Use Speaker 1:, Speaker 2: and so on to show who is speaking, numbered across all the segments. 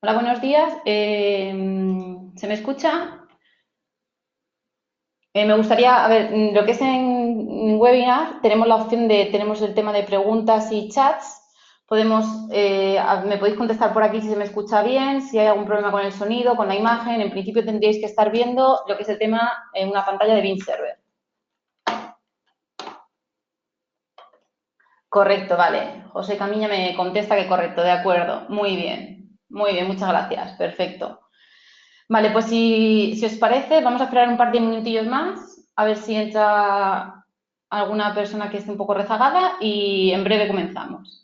Speaker 1: Hola, buenos días. ¿Se me escucha? Me gustaría, a ver, lo que es en webinar, tenemos el tema de preguntas y chats. Me podéis contestar por aquí si se me escucha bien, si hay algún problema con el sonido, con la imagen. En principio tendríais que estar viendo lo que es el tema en una pantalla de Beam Server. Correcto, vale. José Camiña me contesta que correcto, de acuerdo. Muy bien, muchas gracias. Perfecto. Vale, pues si os parece, vamos a esperar un par de minutillos más, a ver si entra alguna persona que esté un poco rezagada y en breve comenzamos.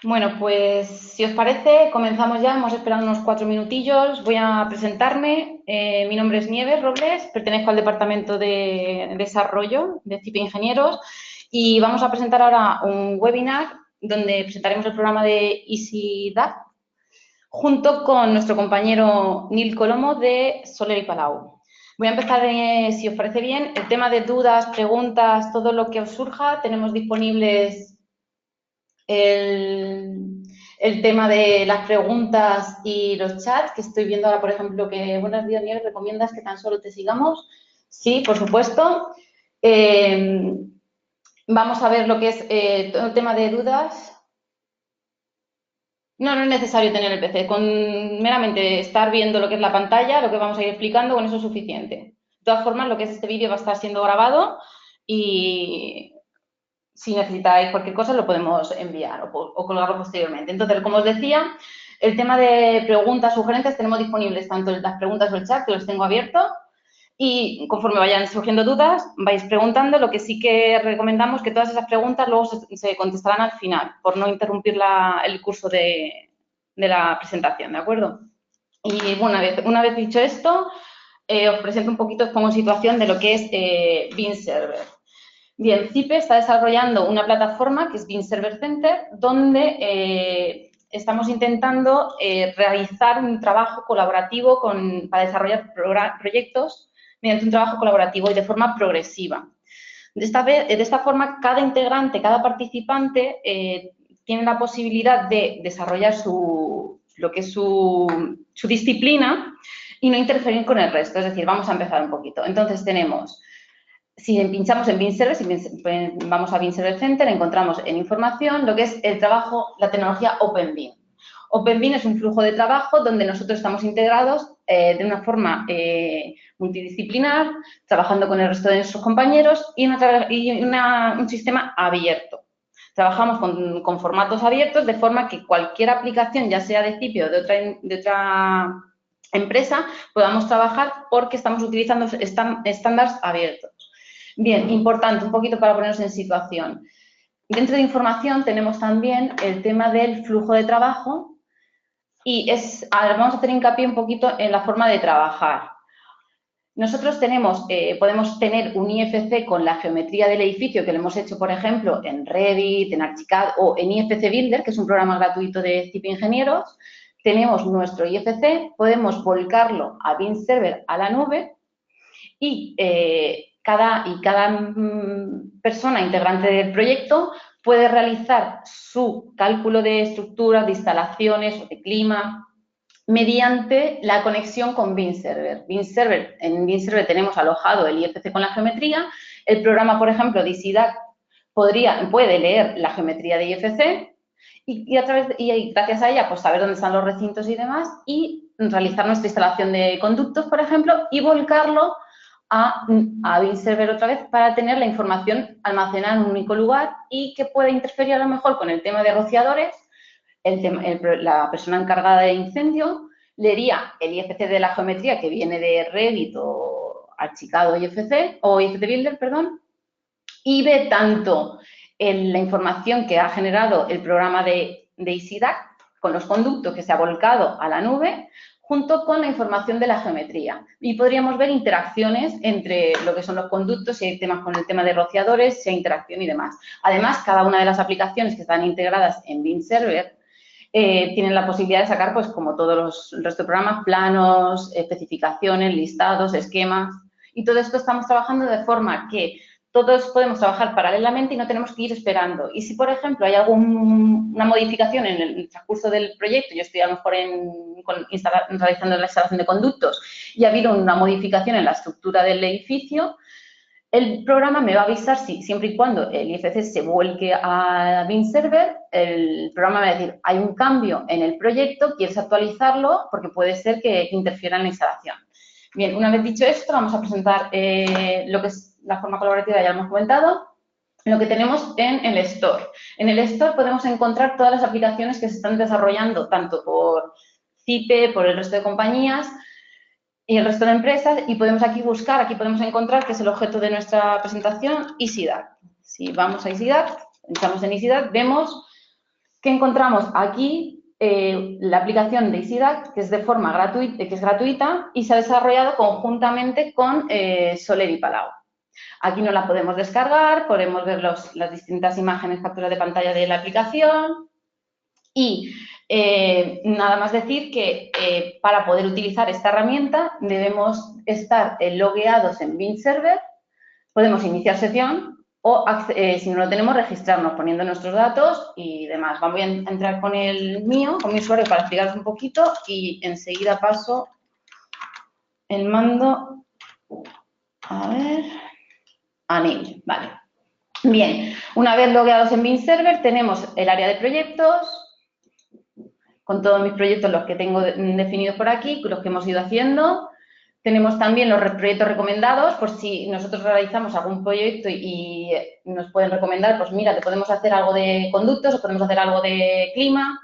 Speaker 1: Bueno, pues si os parece, comenzamos ya. Hemos esperado unos 4 minutillos. Voy a presentarme. Mi nombre es Nieves Robles, pertenezco al Departamento de Desarrollo de CIPE Ingenieros y vamos a presentar ahora un webinar donde presentaremos el programa de EasyDAP junto con nuestro compañero Nil Colomo de Soler y Palau. Voy a empezar, si os parece bien, el tema de dudas, preguntas, todo lo que os surja. Tenemos disponibles el tema de las preguntas y los chats, que estoy viendo ahora, por ejemplo, que buenos días, Nieves, ¿recomiendas que tan solo te sigamos? Sí, por supuesto. Vamos a ver lo que es todo el tema de dudas. No, no es necesario tener el PC. Con meramente estar viendo lo que es la pantalla, lo que vamos a ir explicando, con eso es suficiente. De todas formas, lo que es este vídeo va a estar siendo grabado y si necesitáis cualquier cosa lo podemos enviar o colgarlo posteriormente. Entonces, como os decía, el tema de preguntas, sugerencias, tenemos disponibles tanto las preguntas o el chat, que los tengo abiertos, y conforme vayan surgiendo dudas, vais preguntando. Lo que sí que recomendamos que todas esas preguntas luego se contestarán al final, por no interrumpir el curso de la presentación, ¿de acuerdo? Y bueno, una vez dicho esto, os presento un poquito, os pongo en situación de lo que es Beam Server. Bien, CIPE está desarrollando una plataforma que es Beam Server Center, donde estamos intentando realizar un trabajo colaborativo para desarrollar proyectos mediante un trabajo colaborativo y de forma progresiva. De esta forma, cada integrante, cada participante tiene la posibilidad de desarrollar lo que es su disciplina y no interferir con el resto. Es decir, vamos a empezar un poquito. Entonces, tenemos... Si pinchamos en Beam Server, vamos a Beam Server Center, encontramos en información lo que es el trabajo, la tecnología OpenBeam. OpenBeam es un flujo de trabajo donde nosotros estamos integrados de una forma multidisciplinar, trabajando con el resto de nuestros compañeros y un sistema abierto. Trabajamos con formatos abiertos de forma que cualquier aplicación, ya sea de CIPE o de otra empresa, podamos trabajar porque estamos utilizando estándares abiertos. Bien, importante, un poquito para ponernos en situación. Dentro de información tenemos también el tema del flujo de trabajo y vamos a hacer hincapié un poquito en la forma de trabajar. Nosotros podemos tener un IFC con la geometría del edificio que lo hemos hecho, por ejemplo, en Revit, en Archicad o en IFC Builder, que es un programa gratuito de CIPE Ingenieros. Tenemos nuestro IFC, podemos volcarlo a BIM Server, a la nube, y cada persona integrante del proyecto puede realizar su cálculo de estructuras, de instalaciones o de clima mediante la conexión con BIM Server. En BIM Server tenemos alojado el IFC con la geometría. El programa, por ejemplo, de EasyDAC puede leer la geometría de IFC y gracias a ella pues saber dónde están los recintos y demás y realizar nuestra instalación de conductos, por ejemplo, y volcarlo a BIM Server otra vez para tener la información almacenada en un único lugar y que pueda interferir a lo mejor con el tema de rociadores. La persona encargada de incendio leería el IFC de la geometría que viene de Revit o Archicad o IFC Builder, perdón, y ve tanto la información que ha generado el programa de EasyDAC con los conductos que se ha volcado a la nube, junto con la información de la geometría. Y podríamos ver interacciones entre lo que son los conductos, si hay temas con el tema de rociadores, si hay interacción y demás. Además, cada una de las aplicaciones que están integradas en BIM Server tienen la posibilidad de sacar, pues como todos el resto de programas, planos, especificaciones, listados, esquemas. Y todo esto estamos trabajando de forma que todos podemos trabajar paralelamente y no tenemos que ir esperando. Y si, por ejemplo, hay alguna modificación en el transcurso del proyecto, yo estoy a lo mejor realizando la instalación de conductos y ha habido una modificación en la estructura del edificio, el programa me va a avisar siempre y cuando el IFC se vuelque a BIM Server, el programa me va a decir, hay un cambio en el proyecto, ¿quieres actualizarlo? Porque puede ser que interfiera en la instalación. Bien, una vez dicho esto, vamos a presentar lo que es la forma colaborativa, ya lo hemos comentado, lo que tenemos en el Store. En el Store podemos encontrar todas las aplicaciones que se están desarrollando, tanto por CIPE, por el resto de compañías, y el resto de empresas, y podemos aquí buscar, aquí podemos encontrar, que es el objeto de nuestra presentación, EasyDAC. Si vamos a EasyDAC, entramos en EasyDAC, vemos que encontramos aquí la aplicación de EasyDAC, que es de forma gratuita, que es gratuita y se ha desarrollado conjuntamente con Soler y Palau. Aquí nos la podemos descargar, podemos ver las distintas imágenes, capturas de pantalla de la aplicación y nada más decir que para poder utilizar esta herramienta debemos estar logueados en BIM Server, podemos iniciar sesión o, si no lo tenemos, registrarnos poniendo nuestros datos y demás. Voy a entrar con el mío, con mi usuario, para explicaros un poquito y enseguida paso el mando, a ver, a Neil, vale. Bien, una vez logueados en BIM Server tenemos el área de proyectos, con todos mis proyectos, los que tengo definidos por aquí, los que hemos ido haciendo. Tenemos también los proyectos recomendados, por si nosotros realizamos algún proyecto y nos pueden recomendar, pues mira, te podemos hacer algo de conductos o podemos hacer algo de clima.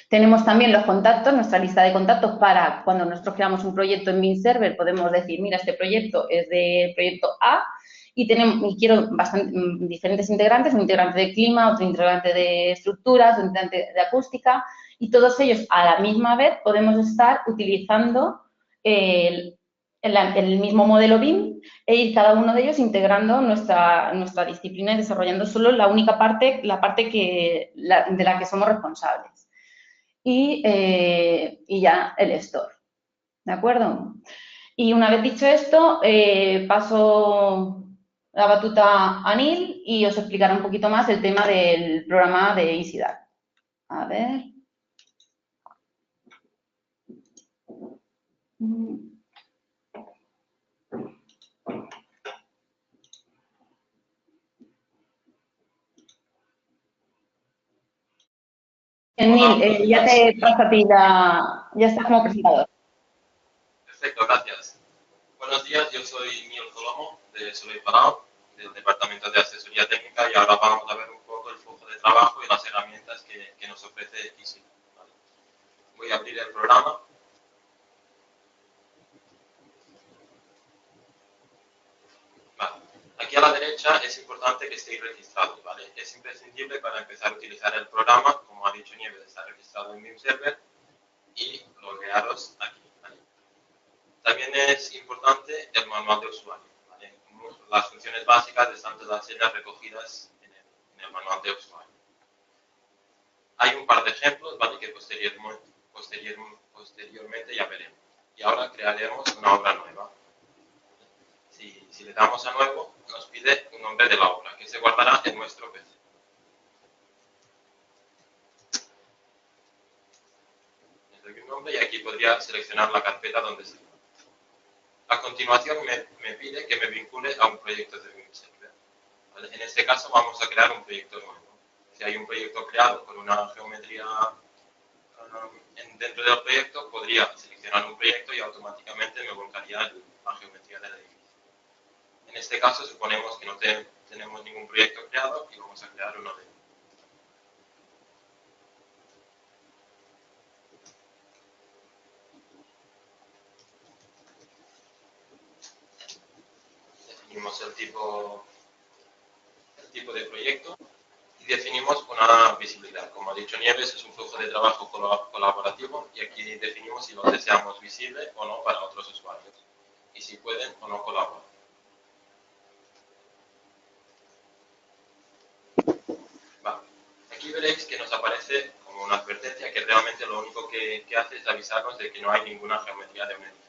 Speaker 1: Tenemos también los contactos, nuestra lista de contactos para cuando nosotros creamos un proyecto en BIM Server, podemos decir, mira, este proyecto es de proyecto A y quiero diferentes integrantes, un integrante de clima, otro integrante de estructuras, un integrante de acústica, y todos ellos a la misma vez podemos estar utilizando el mismo modelo BIM e ir cada uno de ellos integrando nuestra disciplina y desarrollando solo la única parte, la parte de la que somos responsables. Y ya el store, ¿de acuerdo? Y una vez dicho esto, paso la batuta a Neil y os explicará un poquito más el tema del programa de EasyDAC. A ver. Neil, ya te paso a ti ya estás como presentador.
Speaker 2: Perfecto, gracias. Buenos días, yo soy Miguel Colomo, de Soleil Palau, del Departamento de Asesoría Técnica, y ahora vamos a ver un poco el flujo de trabajo y las herramientas que nos ofrece Easy. ¿Vale? Voy a abrir el programa. Vale. Aquí a la derecha es importante que estéis registrados, ¿vale? Es imprescindible para empezar a utilizar el programa, como ha dicho Nieves, estar registrado en BIM Server y loguearos aquí, ¿vale? También es importante el manual de usuario, ¿vale? Las funciones básicas están todas ellas recogidas en el manual de usuario. Hay un par de ejemplos, ¿vale? Que posteriormente ya veremos. Y ahora crearemos una obra nueva. Si le damos a nuevo, nos pide un nombre de la obra, que se guardará en nuestro PC. Le doy un nombre y aquí podría seleccionar la carpeta donde se encuentra. A continuación me pide que me vincule a un proyecto de BIM Server. ¿Vale? En este caso vamos a crear un proyecto nuevo. Si hay un proyecto creado con una geometría dentro del proyecto, podría seleccionar un proyecto y automáticamente me volcaría la geometría del edificio. En este caso suponemos que no tenemos ningún proyecto creado y vamos a crear uno de ellos. Definimos el tipo de proyecto y definimos una visibilidad. Como ha dicho Nieves, es un flujo de trabajo colaborativo y aquí definimos si lo deseamos visible o no para otros usuarios y si pueden o no colaborar. Vale. Aquí veréis que nos aparece como una advertencia que realmente lo único que hace es avisarnos de que no hay ninguna geometría de un edificio.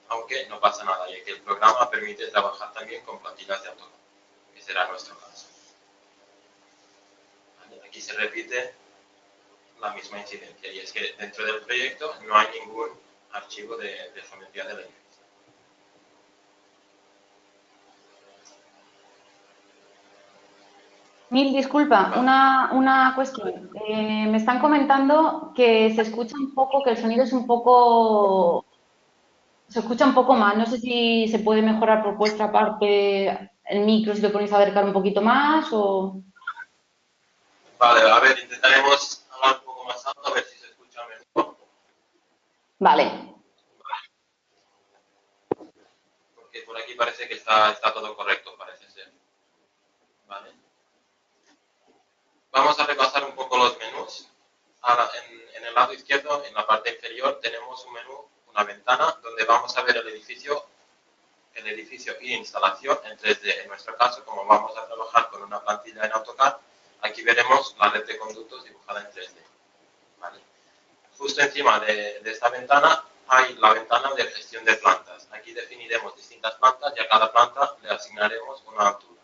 Speaker 2: Aunque no pasa nada, ya que el programa permite trabajar también con plantillas de AutoCAD, que será nuestro caso. Aquí se repite la misma incidencia, y es que dentro del proyecto no hay ningún archivo de geometría del edificio.
Speaker 1: Mil disculpa,
Speaker 2: Vale.
Speaker 1: una cuestión. Me están comentando que se escucha un poco, que el sonido es un poco, se escucha un poco mal. No sé si se puede mejorar por vuestra parte el micro, si lo ponéis a acercar un poquito más o...
Speaker 2: Vale, a ver, intentaremos hablar un poco más alto, a ver si se escucha mejor.
Speaker 1: Vale.
Speaker 2: Porque por aquí parece que está todo correcto, parece ser. Vale. Vamos a repasar un poco los menús. Ahora, en el lado izquierdo, en la parte inferior, tenemos un menú, una ventana, donde vamos a ver el edificio y instalación en 3D. En nuestro caso, como vamos a trabajar con una plantilla en AutoCAD, aquí veremos la red de conductos dibujada en 3D. ¿Vale? Justo encima de esta ventana hay la ventana de gestión de plantas. Aquí definiremos distintas plantas y a cada planta le asignaremos una altura.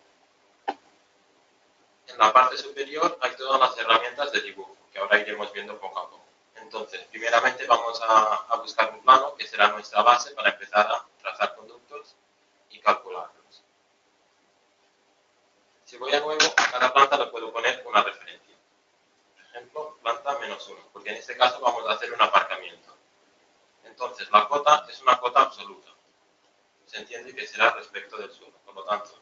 Speaker 2: En la parte superior hay todas las herramientas de dibujo, que ahora iremos viendo poco a poco. Entonces, primeramente vamos a buscar un plano, que será nuestra base para empezar a trazar conductos y calcularlos. Si voy a nuevo, a cada planta le puedo poner una referencia. Por ejemplo, planta -1, porque en este caso vamos a hacer un aparcamiento. Entonces, la cota es una cota absoluta. Se entiende que será respecto del suelo. Por lo tanto,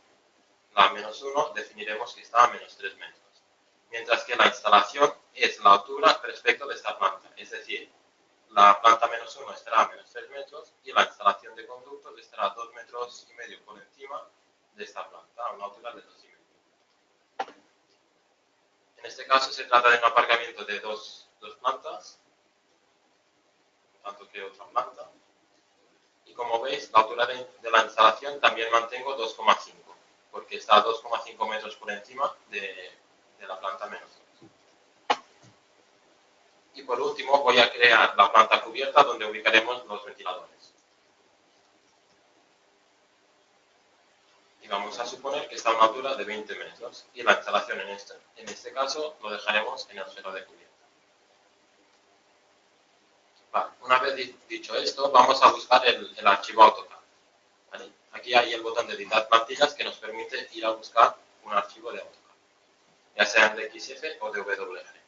Speaker 2: la -1 definiremos que está a -3 metros. Mientras que la instalación es la altura respecto de esta planta. Es decir, la planta -1 estará a -3 metros y la instalación de conductos estará a 2,5 metros por encima de esta planta, a una altura de 2,5 metros. En este caso se trata de un aparcamiento de dos plantas, tanto que otra planta. Y como veis, la altura de la instalación también mantengo 2,5, porque está a 2,5 metros por encima de la planta -1. Y por último voy a crear la planta cubierta donde ubicaremos los ventiladores. Y vamos a suponer que está a una altura de 20 metros y la instalación en este caso lo dejaremos en el suelo de cubierta. Vale, una vez dicho esto, vamos a buscar el archivo AutoCAD. ¿Vale? Aquí hay el botón de editar plantillas que nos permite ir a buscar un archivo de AutoCAD, ya sean de XF o de WG.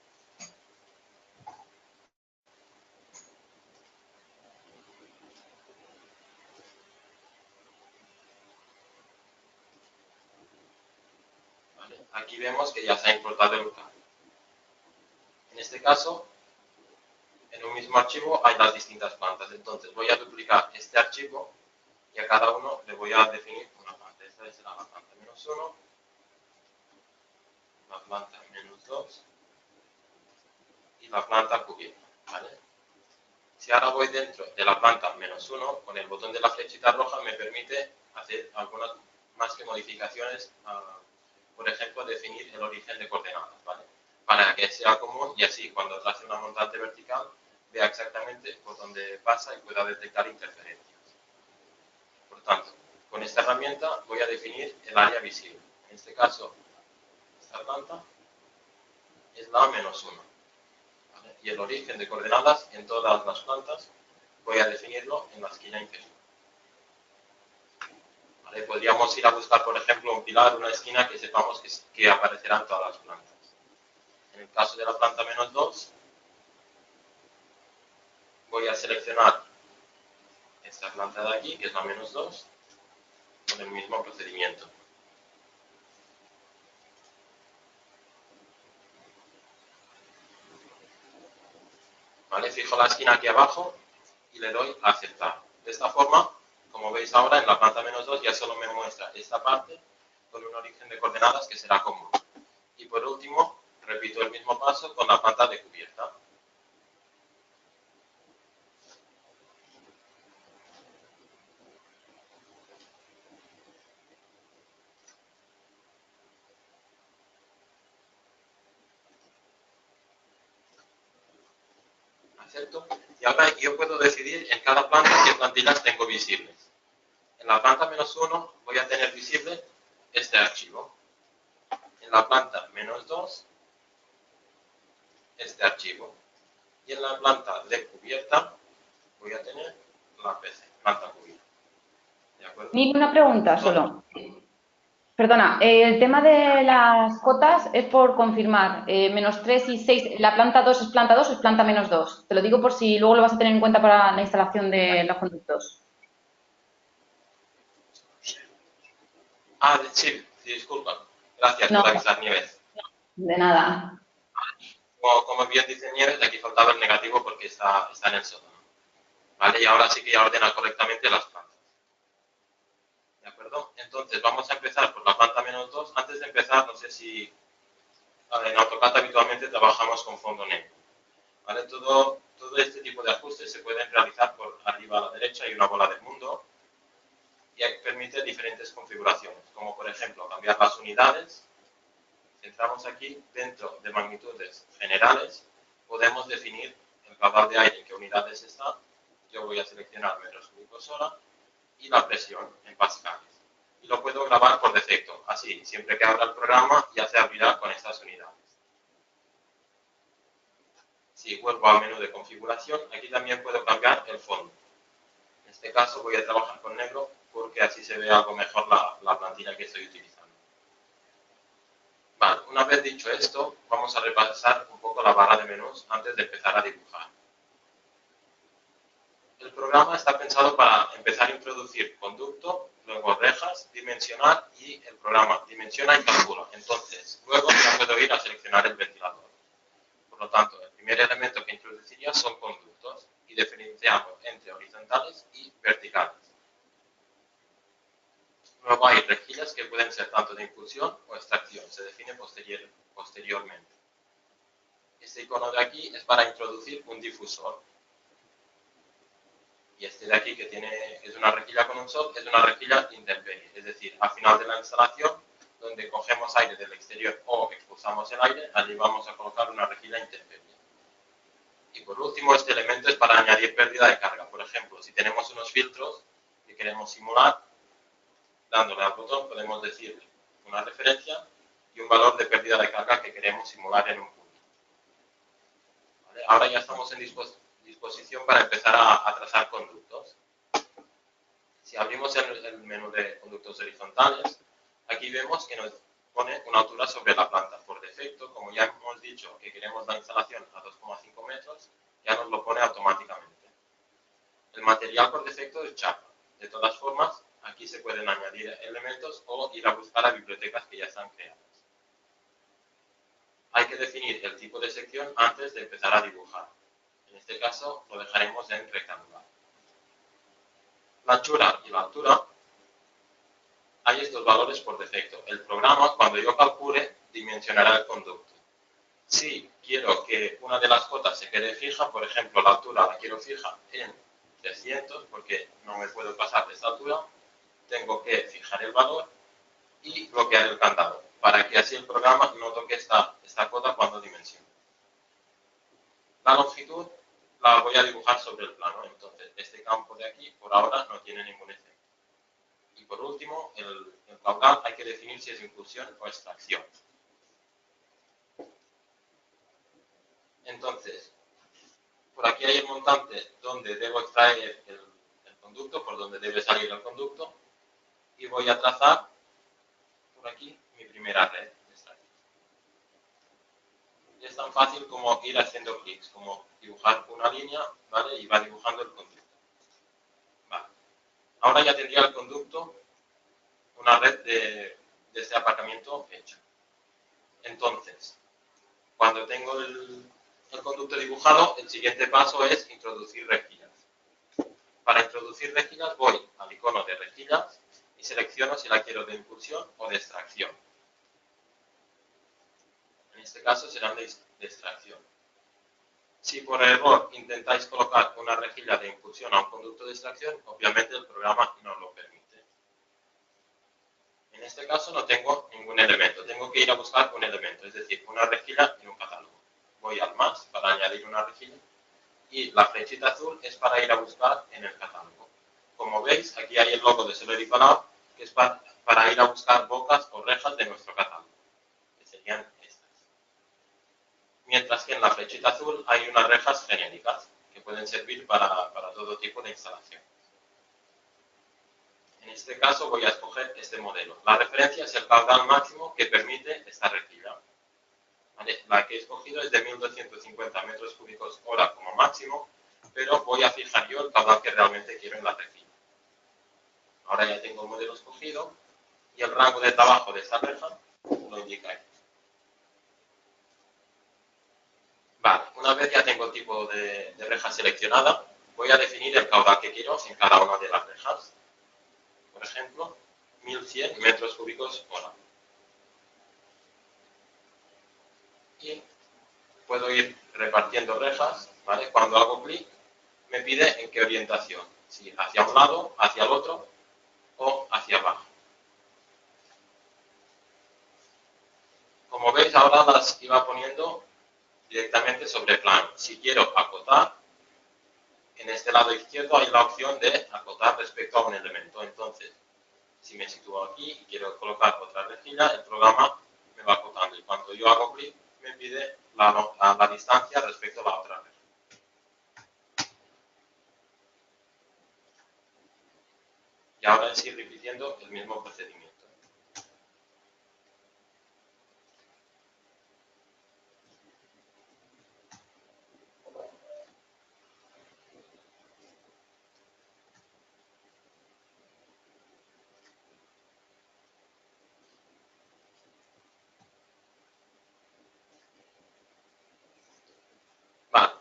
Speaker 2: aquí vemos que ya se ha importado el cable. En este caso, en un mismo archivo hay las distintas plantas. Entonces voy a duplicar este archivo y a cada uno le voy a definir una planta. Esta será la planta -1, la planta -2 y la planta cubierta. ¿Vale? Si ahora voy dentro de la planta -1, con el botón de la flechita roja me permite hacer algunas más que modificaciones, por ejemplo, definir el origen de coordenadas, ¿vale? Para que sea común y así cuando trace una montante vertical vea exactamente por dónde pasa y pueda detectar interferencias. Por tanto, con esta herramienta voy a definir el área visible. En este caso, esta planta es la -1. ¿Vale? Y el origen de coordenadas en todas las plantas voy a definirlo en la esquina inferior. ¿Vale? Podríamos ir a buscar, por ejemplo, un pilar, una esquina que sepamos que aparecerán todas las plantas. En el caso de la planta -2, voy a seleccionar esta planta de aquí, que es la -2, con el mismo procedimiento. ¿Vale? Fijo la esquina aquí abajo y le doy a aceptar. De esta forma, como veis ahora, en la planta -2 ya solo me muestra esta parte con un origen de coordenadas que será común. Y por último, repito el mismo paso con la planta de cubierta. ¿Acepto? Y ahora yo puedo decidir en cada planta qué plantillas tengo visibles. En la planta -1 voy a tener visible este archivo. En la planta -2, este archivo. Y en la planta de cubierta voy a tener la PC, planta cubierta. ¿De acuerdo?
Speaker 1: Ni una pregunta solo. Perdona, el tema de las cotas es por confirmar. -3 y 6, ¿la planta 2 es planta 2 o es planta -2? Te lo digo por si luego lo vas a tener en cuenta para la instalación de los conductos.
Speaker 2: Sí, disculpa. Gracias
Speaker 1: No,
Speaker 2: por avisar, Nieves.
Speaker 1: de nada.
Speaker 2: Como bien dice Nieves, aquí faltaba el negativo porque está en el sótano. ¿Vale? Y ahora sí que ya ordena correctamente las plantas. ¿De acuerdo? Entonces, vamos a empezar por la planta -2. Antes de empezar, no sé si en AutoCAD habitualmente trabajamos con fondo negro. ¿Vale? Todo este tipo de ajustes se pueden realizar por arriba a la derecha y una bola del mundo y permite diferentes configuraciones, como por ejemplo cambiar las unidades. Si entramos aquí, dentro de magnitudes generales, podemos definir el caudal de aire en qué unidades está. Yo voy a seleccionar metros cúbicos hora y la presión en pascales. Y lo puedo grabar por defecto, así, siempre que abra el programa ya se abrirá con estas unidades. Si vuelvo al menú de configuración, aquí también puedo cambiar el fondo. En este caso voy a trabajar con negro porque así se ve algo mejor la plantilla que estoy utilizando. Vale, una vez dicho esto, vamos a repasar un poco la barra de menús antes de empezar a dibujar. El programa está pensado para empezar a introducir conducto, luego rejas, dimensionar y el programa dimensiona y calcula. Entonces, luego ya puedo ir a seleccionar el ventilador. Por lo tanto, el primer elemento que introduciría son conductos y diferenciamos entre horizontales y verticales. Luego hay rejillas que pueden ser tanto de impulsión o extracción, se define posteriormente. Este icono de aquí es para introducir un difusor. Y este de aquí, que es una rejilla con un sol, es una rejilla intemperie. Es decir, al final de la instalación, donde cogemos aire del exterior o expulsamos el aire, allí vamos a colocar una rejilla intemperie. Y por último, este elemento es para añadir pérdida de carga. Por ejemplo, si tenemos unos filtros que queremos simular, dándole al botón podemos decir una referencia y un valor de pérdida de carga que queremos simular en un punto. ¿Vale? Ahora ya estamos en disposición para empezar a trazar conductos. Si abrimos el menú de conductos horizontales, aquí vemos que nos pone una altura sobre la planta. Por defecto, como ya hemos dicho que queremos la instalación a 2,5 metros, ya nos lo pone automáticamente. El material por defecto es chapa. De todas formas, aquí se pueden añadir elementos o ir a buscar a bibliotecas que ya están creadas. hay que definir el tipo de sección antes de empezar a dibujar. En este caso lo dejaremos en rectangular. La anchura y la altura, hay estos valores por defecto. El programa, cuando yo calcule, dimensionará el conducto. Si quiero que una de las cotas se quede fija, por ejemplo, la altura la quiero fija en 300, porque no me puedo pasar de esta altura, tengo que fijar el valor y bloquear el candado, para que así el programa no toque esta cota cuando dimensione. La longitud la voy a dibujar sobre el plano, entonces este campo de aquí por ahora no tiene ningún efecto. Y por último, el caudal hay que definir si es inclusión o extracción. Entonces, por aquí hay el montante donde debo extraer el conducto, por donde debe salir el conducto, y voy a trazar por aquí mi primera red de extracción. Y es tan fácil como ir haciendo clics, como dibujar una línea, ¿vale? Y va dibujando el conducto. Vale. Ahora ya tendría el conducto, una red de este aparcamiento hecha. Entonces, cuando tengo el conducto dibujado, el siguiente paso es introducir rejillas. Para introducir rejillas voy al icono de rejillas y selecciono si la quiero de impulsión o de extracción. En este caso serán de extracción. Si por error intentáis colocar una rejilla de impulsión a un conducto de extracción, obviamente el programa no lo permite. En este caso no tengo ningún elemento, tengo que ir a buscar un elemento, es decir, una rejilla en un catálogo. Voy al más para añadir una rejilla y la flechita azul es para ir a buscar en el catálogo. Como veis, aquí hay el logo de Soler y Palau, que es para ir a buscar bocas o rejas de nuestro catálogo, que serían estas. Mientras que en la flechita azul hay unas rejas genéricas, que pueden servir para todo tipo de instalación. En este caso voy a escoger este modelo. La referencia es el caudal máximo que permite esta rejilla. ¿Vale? La que he escogido es de 1250 metros cúbicos hora como máximo, pero voy a fijar yo el caudal que realmente quiero en la rejilla. Ahora ya tengo el modelo escogido y el rango de trabajo de esta reja lo indica aquí. Vale, una vez ya tengo el tipo de reja seleccionada, voy a definir el caudal que quiero en cada una de las rejas. Por ejemplo, 1100 metros cúbicos hora. Y puedo ir repartiendo rejas, ¿vale? Cuando hago clic, me pide en qué orientación, si hacia un lado, hacia el otro o hacia abajo. Como veis, ahora las iba poniendo directamente sobre plano. Si quiero acotar, en este lado izquierdo hay la opción de acotar respecto a un elemento. Entonces, si me sitúo aquí y quiero colocar otra rejilla, el programa me va acotando. Y cuando yo hago clic, me pide la distancia respecto a la otra reja. Y ahora es ir repitiendo el mismo procedimiento. Vale,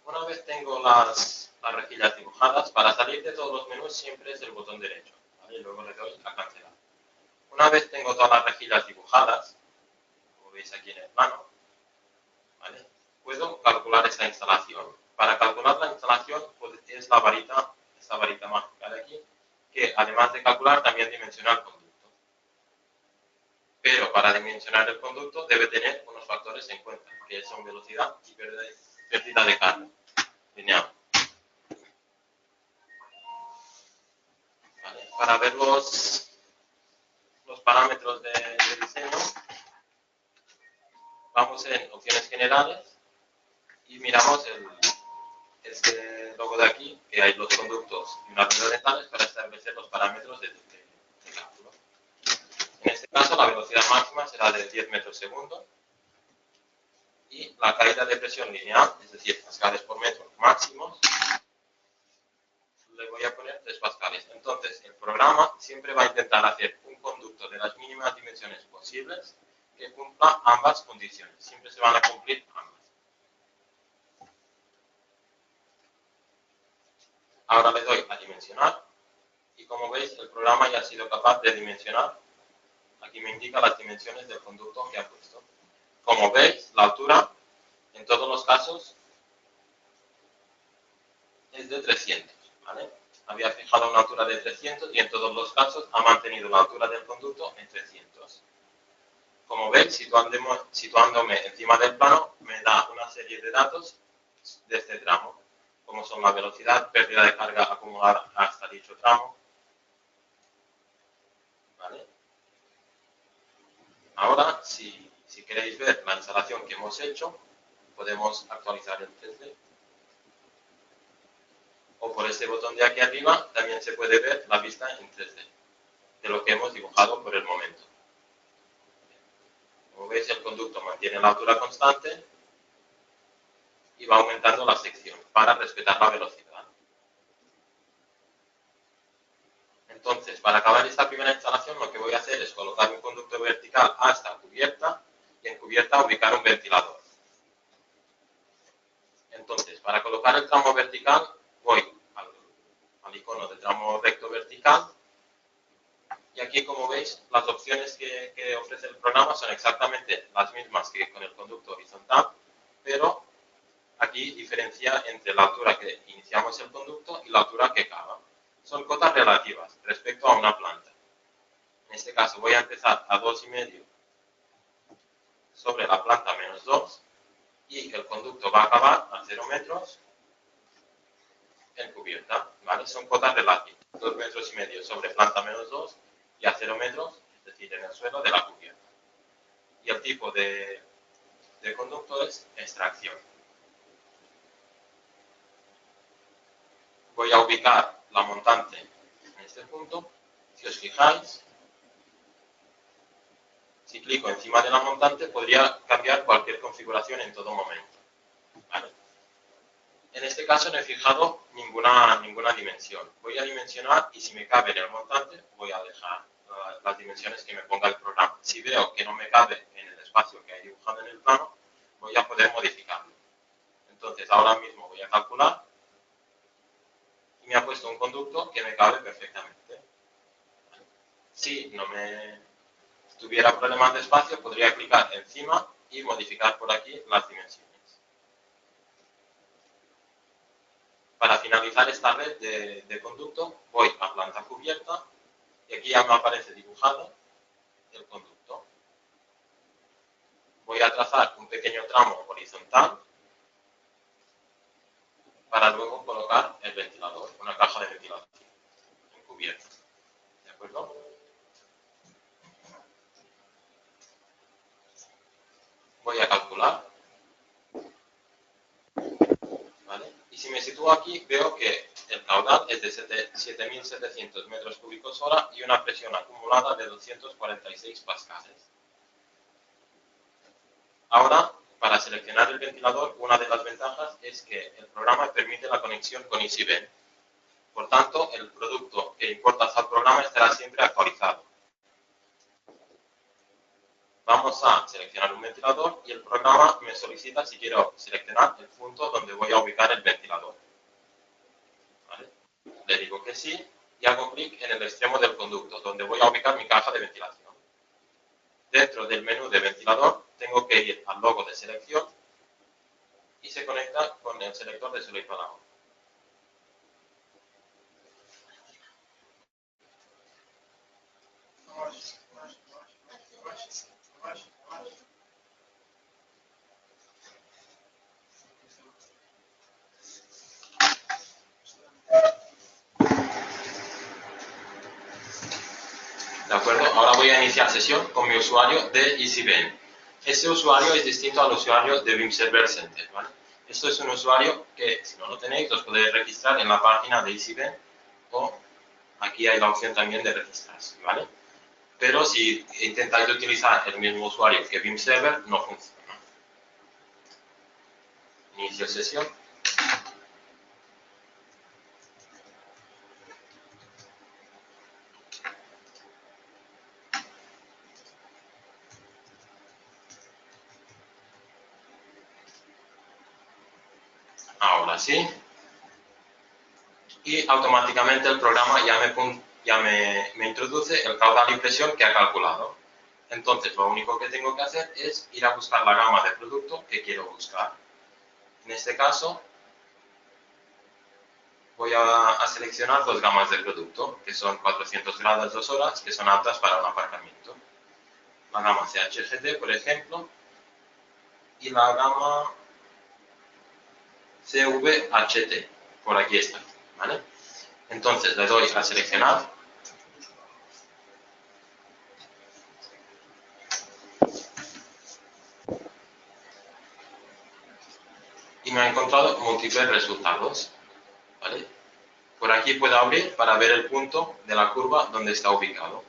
Speaker 2: una vez tengo las rejillas dibujadas, para salir de todos los menús siempre es el botón derecho, ¿vale? Y luego le doy a cancelar. Una vez tengo todas las rejillas dibujadas, como veis aquí en el plano, ¿vale? Puedo calcular esta instalación. Para calcular la instalación pues, es esta varita mágica de aquí, que además de calcular también dimensiona el conducto. Pero para dimensionar el conducto debe tener unos factores en cuenta, que son velocidad y pérdida de carga lineal. ¿Vale? Para ver los parámetros de diseño, vamos en opciones generales y miramos este logo de aquí, que hay los conductos y unas horizontales para establecer los parámetros de cálculo. En este caso, la velocidad máxima será de 10 metros segundo y la caída de presión lineal, es decir, pascales por metro máximos, le voy a poner 3 pascales. Entonces, el programa siempre va a intentar hacer un conducto de las mínimas dimensiones posibles que cumpla ambas condiciones. Siempre se se van a cumplir ambas. Ahora le doy a dimensionar y como veis el programa ya ha sido capaz de dimensionar. Aquí me indica las dimensiones del conducto que ha puesto. Como veis, la altura en todos los casos es de 300, ¿vale? Había fijado una altura de 300 y en todos los casos ha mantenido la altura del conducto en 300. Como veis, situándome encima del plano, me da una serie de datos de este tramo, como son la velocidad, pérdida de carga acumulada hasta dicho tramo, ¿vale? Ahora, si queréis ver la instalación que hemos hecho, podemos actualizar el 3D. O por este botón de aquí arriba también se puede ver la vista en 3D de lo que hemos dibujado por el momento. Como veis, el conducto mantiene la altura constante y va aumentando la sección para respetar la velocidad. Entonces, para acabar esta primera instalación, lo que voy a hacer es colocar un conducto vertical hasta cubierta y en cubierta ubicar un ventilador. Entonces, para colocar el tramo vertical, voy al icono de tramo recto vertical y aquí, como veis, las opciones que ofrece el programa son exactamente las mismas que con el conducto horizontal, pero aquí diferencia entre la altura que iniciamos el conducto y la altura que acaba. Son cotas relativas respecto a una planta. En este caso voy a empezar a 2,5 sobre la planta menos 2 y el conducto va a acabar a 0 metros en cubierta, ¿vale? Son cotas relativas, 2,5 metros sobre planta menos 2 y a 0 metros, es decir, en el suelo de la cubierta. Y el tipo de conducto es extracción. Voy a ubicar la montante en este punto. Si os fijáis, si clico encima de la montante podría cambiar cualquier configuración en todo momento, ¿vale? En este caso no he fijado ninguna dimensión. Voy a dimensionar y si me cabe en el montante voy a dejar las dimensiones que me ponga el programa. Si veo que no me cabe en el espacio que hay dibujado en el plano, voy a poder modificarlo. Entonces ahora mismo voy a calcular y me ha puesto un conducto que me cabe perfectamente. Si no me tuviera problemas de espacio, podría clicar encima y modificar por aquí las dimensiones. Para finalizar esta red de conducto, voy a planta cubierta y aquí ya me aparece dibujado el conducto. Voy a trazar un pequeño tramo horizontal para luego colocar el ventilador, una caja de ventilación encubierta. ¿De acuerdo? Voy a calcular. ¿Vale? Y si me sitúo aquí, veo que el caudal es de 7.700 metros cúbicos hora y una presión acumulada de 246 pascales. Ahora, para seleccionar el ventilador, una de las ventajas es que el programa permite la conexión con EasyVent. Por tanto, el producto que importas al programa estará siempre actualizado. Vamos a seleccionar un ventilador y el programa me solicita si quiero seleccionar el punto donde voy a ubicar el ventilador. ¿Vale? Le digo que sí y hago clic en el extremo del conducto, donde voy a ubicar mi caja de ventilación. Dentro del menú de ventilador tengo que ir al logo de selección y se conecta con el selector de suelo y palanca. ¿De acuerdo? Ahora voy a iniciar sesión con mi usuario de EasyVent. Este usuario es distinto al usuario de Vim Server Center, ¿vale? Esto es un usuario que, si no lo tenéis, os podéis registrar en la página de EasyVent o aquí hay la opción también de registrarse, ¿vale? Pero si intentáis utilizar el mismo usuario que Vim Server, no funciona. Inicio sesión. Ahora sí. Y automáticamente el programa ya me introduce el caudal y presión que ha calculado. Entonces, lo único que tengo que hacer es ir a buscar la gama de producto que quiero buscar. En este caso, voy a seleccionar dos gamas de producto, que son 400 grados 2 horas, que son aptas para un aparcamiento. La gama CHGT, por ejemplo, y la gama CVHT, por aquí está, ¿vale? Entonces le doy a seleccionar y me ha encontrado múltiples resultados, ¿vale? Por aquí puedo abrir para ver el punto de la curva donde está ubicado.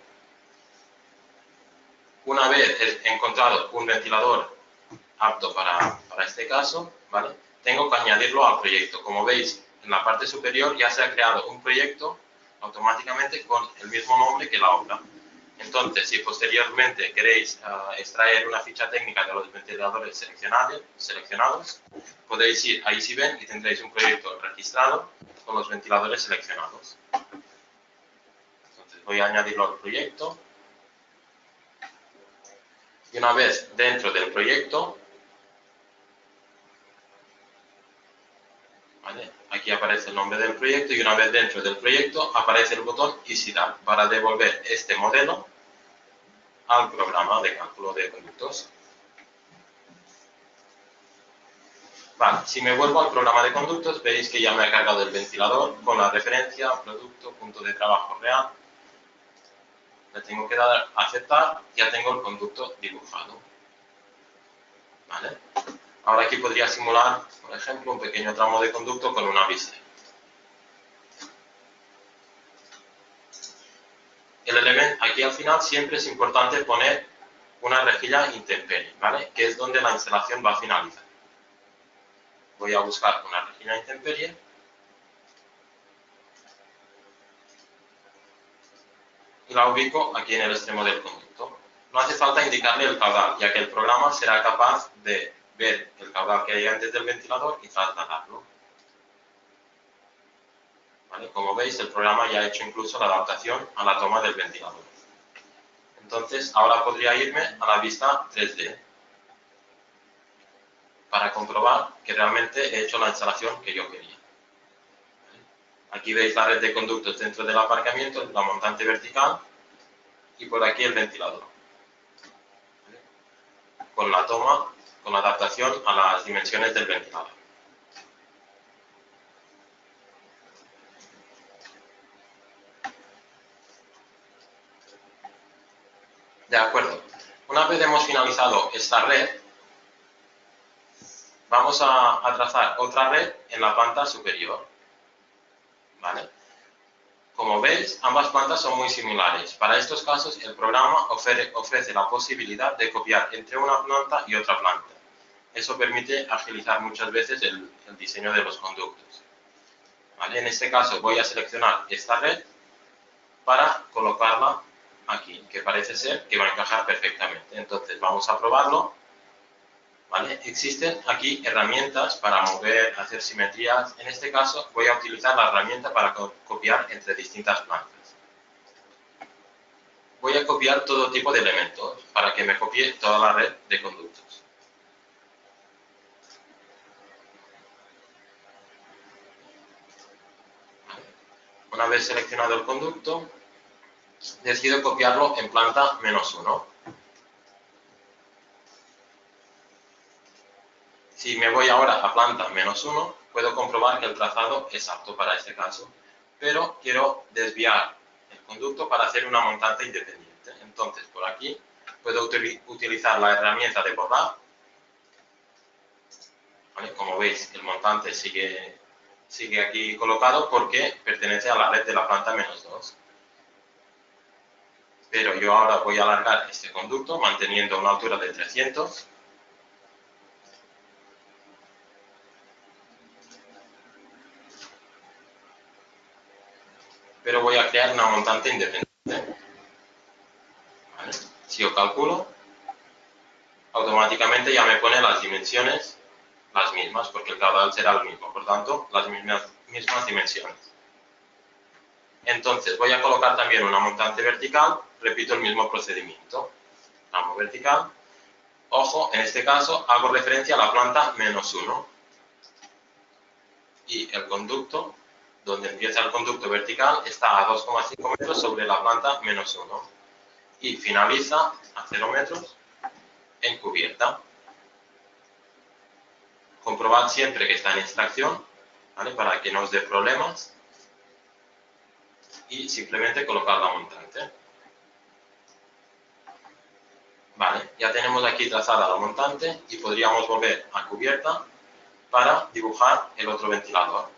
Speaker 2: Una vez he encontrado un ventilador apto para este caso, ¿vale? Tengo que añadirlo al proyecto. Como veis, en la parte superior ya se ha creado un proyecto automáticamente con el mismo nombre que la obra. Entonces, si posteriormente queréis extraer una ficha técnica de los ventiladores seleccionados, podéis ir a EasyVent y tendréis un proyecto registrado con los ventiladores seleccionados. Entonces, voy a añadirlo al proyecto. Y una vez dentro del proyecto, ¿vale? Aquí aparece el nombre del proyecto y una vez dentro del proyecto aparece el botón EasyDAR para devolver este modelo al programa de cálculo de conductos. Vale, si me vuelvo al programa de conductos, veis que ya me ha cargado el ventilador con la referencia, producto, punto de trabajo real. Le tengo que dar a aceptar, ya tengo el conducto dibujado. ¿Vale? Ahora aquí podría simular, por ejemplo, un pequeño tramo de conducto con una vista. El elemento, aquí al final siempre es importante poner una rejilla intemperie, ¿vale? Que es donde la instalación va a finalizar. Voy a buscar una rejilla intemperie y la ubico aquí en el extremo del conducto. No hace falta indicarle el caudal, ya que el programa será capaz de ver el caudal que hay antes del ventilador y trasladarlo. ¿Vale? Como veis, el programa ya ha hecho incluso la adaptación a la toma del ventilador. Entonces, ahora podría irme a la vista 3D para comprobar que realmente he hecho la instalación que yo quería. ¿Vale? Aquí veis la red de conductos dentro del aparcamiento, la montante vertical y por aquí el ventilador. ¿Vale? Con la toma, con la adaptación a las dimensiones del ventilador. De acuerdo. Una vez hemos finalizado esta red, vamos a trazar otra red en la planta superior. ¿Vale? Como veis, ambas plantas son muy similares. Para estos casos, el programa ofrece la posibilidad de copiar entre una planta y otra planta. Eso permite agilizar muchas veces el diseño de los conductos. ¿Vale? En este caso, voy a seleccionar esta red para colocarla aquí, que parece ser que va a encajar perfectamente. Entonces, vamos a probarlo. ¿Vale? Existen aquí herramientas para mover, hacer simetrías. En este caso voy a utilizar la herramienta para copiar entre distintas plantas. Voy a copiar todo tipo de elementos para que me copie toda la red de conductos. ¿Vale? Una vez seleccionado el conducto, decido copiarlo en planta -1. Si me voy ahora a planta -1, puedo comprobar que el trazado es apto para este caso, pero quiero desviar el conducto para hacer una montante independiente. Entonces, por aquí puedo utilizar la herramienta de borrar. ¿Vale? Como veis, el montante sigue aquí colocado porque pertenece a la red de la planta -2. Pero yo ahora voy a alargar este conducto manteniendo una altura de 300. Pero voy a crear una montante independiente. ¿Vale? Si yo calculo, automáticamente ya me pone las dimensiones las mismas, porque el caudal será el mismo, por tanto, las mismas dimensiones. Entonces, voy a colocar también una montante vertical, repito el mismo procedimiento. Tramo vertical. Ojo, en este caso hago referencia a la planta -1. Y el conducto, donde empieza el conducto vertical, está a 2,5 metros sobre la planta -1. Y finaliza a 0 metros en cubierta. Comprobad siempre que está en extracción, ¿vale? Para que no os dé problemas. Y simplemente colocar la montante. Vale, ya tenemos aquí trazada la montante y podríamos volver a cubierta para dibujar el otro ventilador.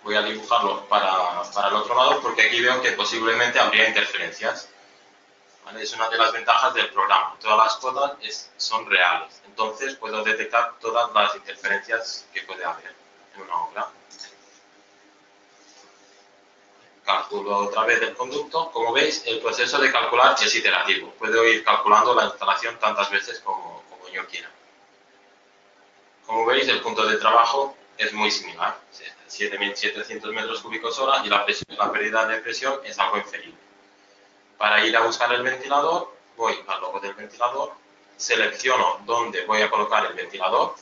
Speaker 2: Voy a dibujarlo para el otro lado porque aquí veo que posiblemente habría interferencias. ¿Vale? Es una de las ventajas del programa. Todas las cotas son reales. Entonces puedo detectar todas las interferencias que puede haber en una obra. Calculo otra vez el conducto. Como veis, el proceso de calcular es iterativo. Puedo ir calculando la instalación tantas veces como yo quiera. Como veis, el punto de trabajo es muy similar. 7.700 metros cúbicos hora y la pérdida de presión es algo inferior. Para ir a buscar el ventilador, voy al logo del ventilador, selecciono dónde voy a colocar el ventilador,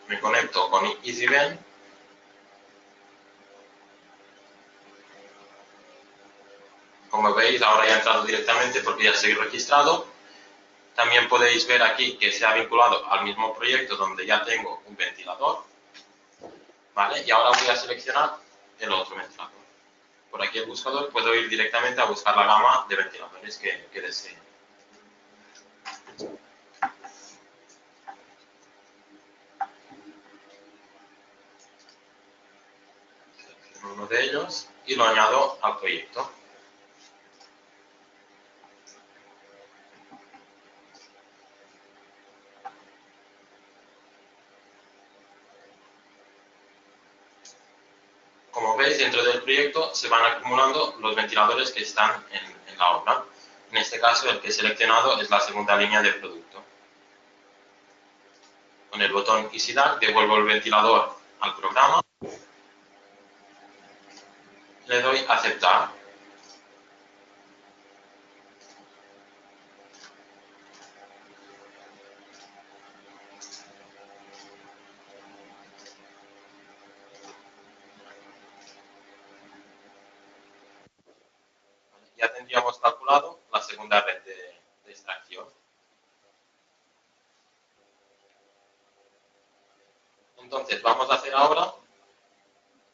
Speaker 2: me conecto con EasyVent, como veis ahora ya he entrado directamente porque ya estoy registrado. También podéis ver aquí que se ha vinculado al mismo proyecto donde ya tengo un ventilador, ¿vale? Y ahora voy a seleccionar el otro ventilador. Por aquí el buscador puedo ir directamente a buscar la gama de ventiladores que desee. Uno de ellos y lo añado al proyecto. Como veis, dentro del proyecto se van acumulando los ventiladores que están en la obra. En este caso, el que he seleccionado es la segunda línea de producto. Con el botón EasyDAC devuelvo el ventilador al programa. Le doy a aceptar. Ya tendríamos calculado la segunda red de extracción. Entonces, vamos a hacer ahora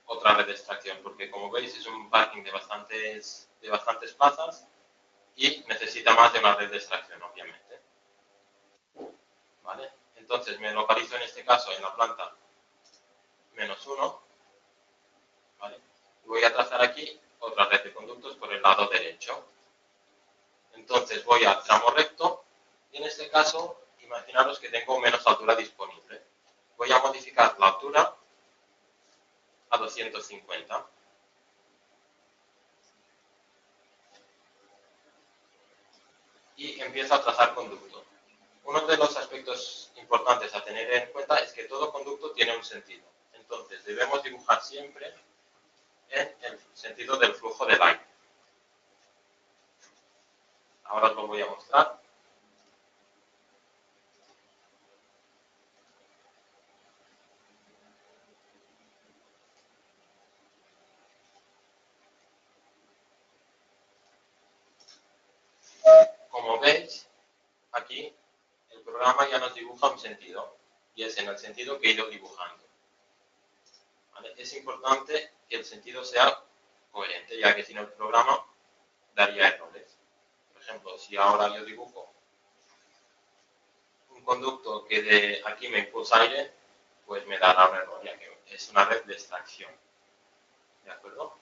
Speaker 2: otra red de extracción, porque como veis es un parking de bastantes plazas y necesita más de una red de extracción, obviamente. ¿Vale? Entonces me localizo en este caso en la planta -1, ¿vale? Y voy a trazar aquí otra red de conductos por el lado derecho. Entonces voy al tramo recto y en este caso imaginaros que tengo menos altura disponible. Voy a modificar la altura a 250. Y empiezo a trazar conducto. Uno de los aspectos importantes a tener en cuenta es que todo conducto tiene un sentido. Entonces debemos dibujar siempre en el sentido del flujo del aire. Ahora os lo voy a mostrar. Como veis, aquí el programa ya nos dibuja un sentido, y es en el sentido que he ido dibujando. ¿Vale? Es importante que el sentido sea coherente, ya que si no el programa daría errores. Por ejemplo, si ahora yo dibujo un conducto que de aquí me impulsa aire, pues me dará un error, ya que es una red de extracción. ¿De acuerdo?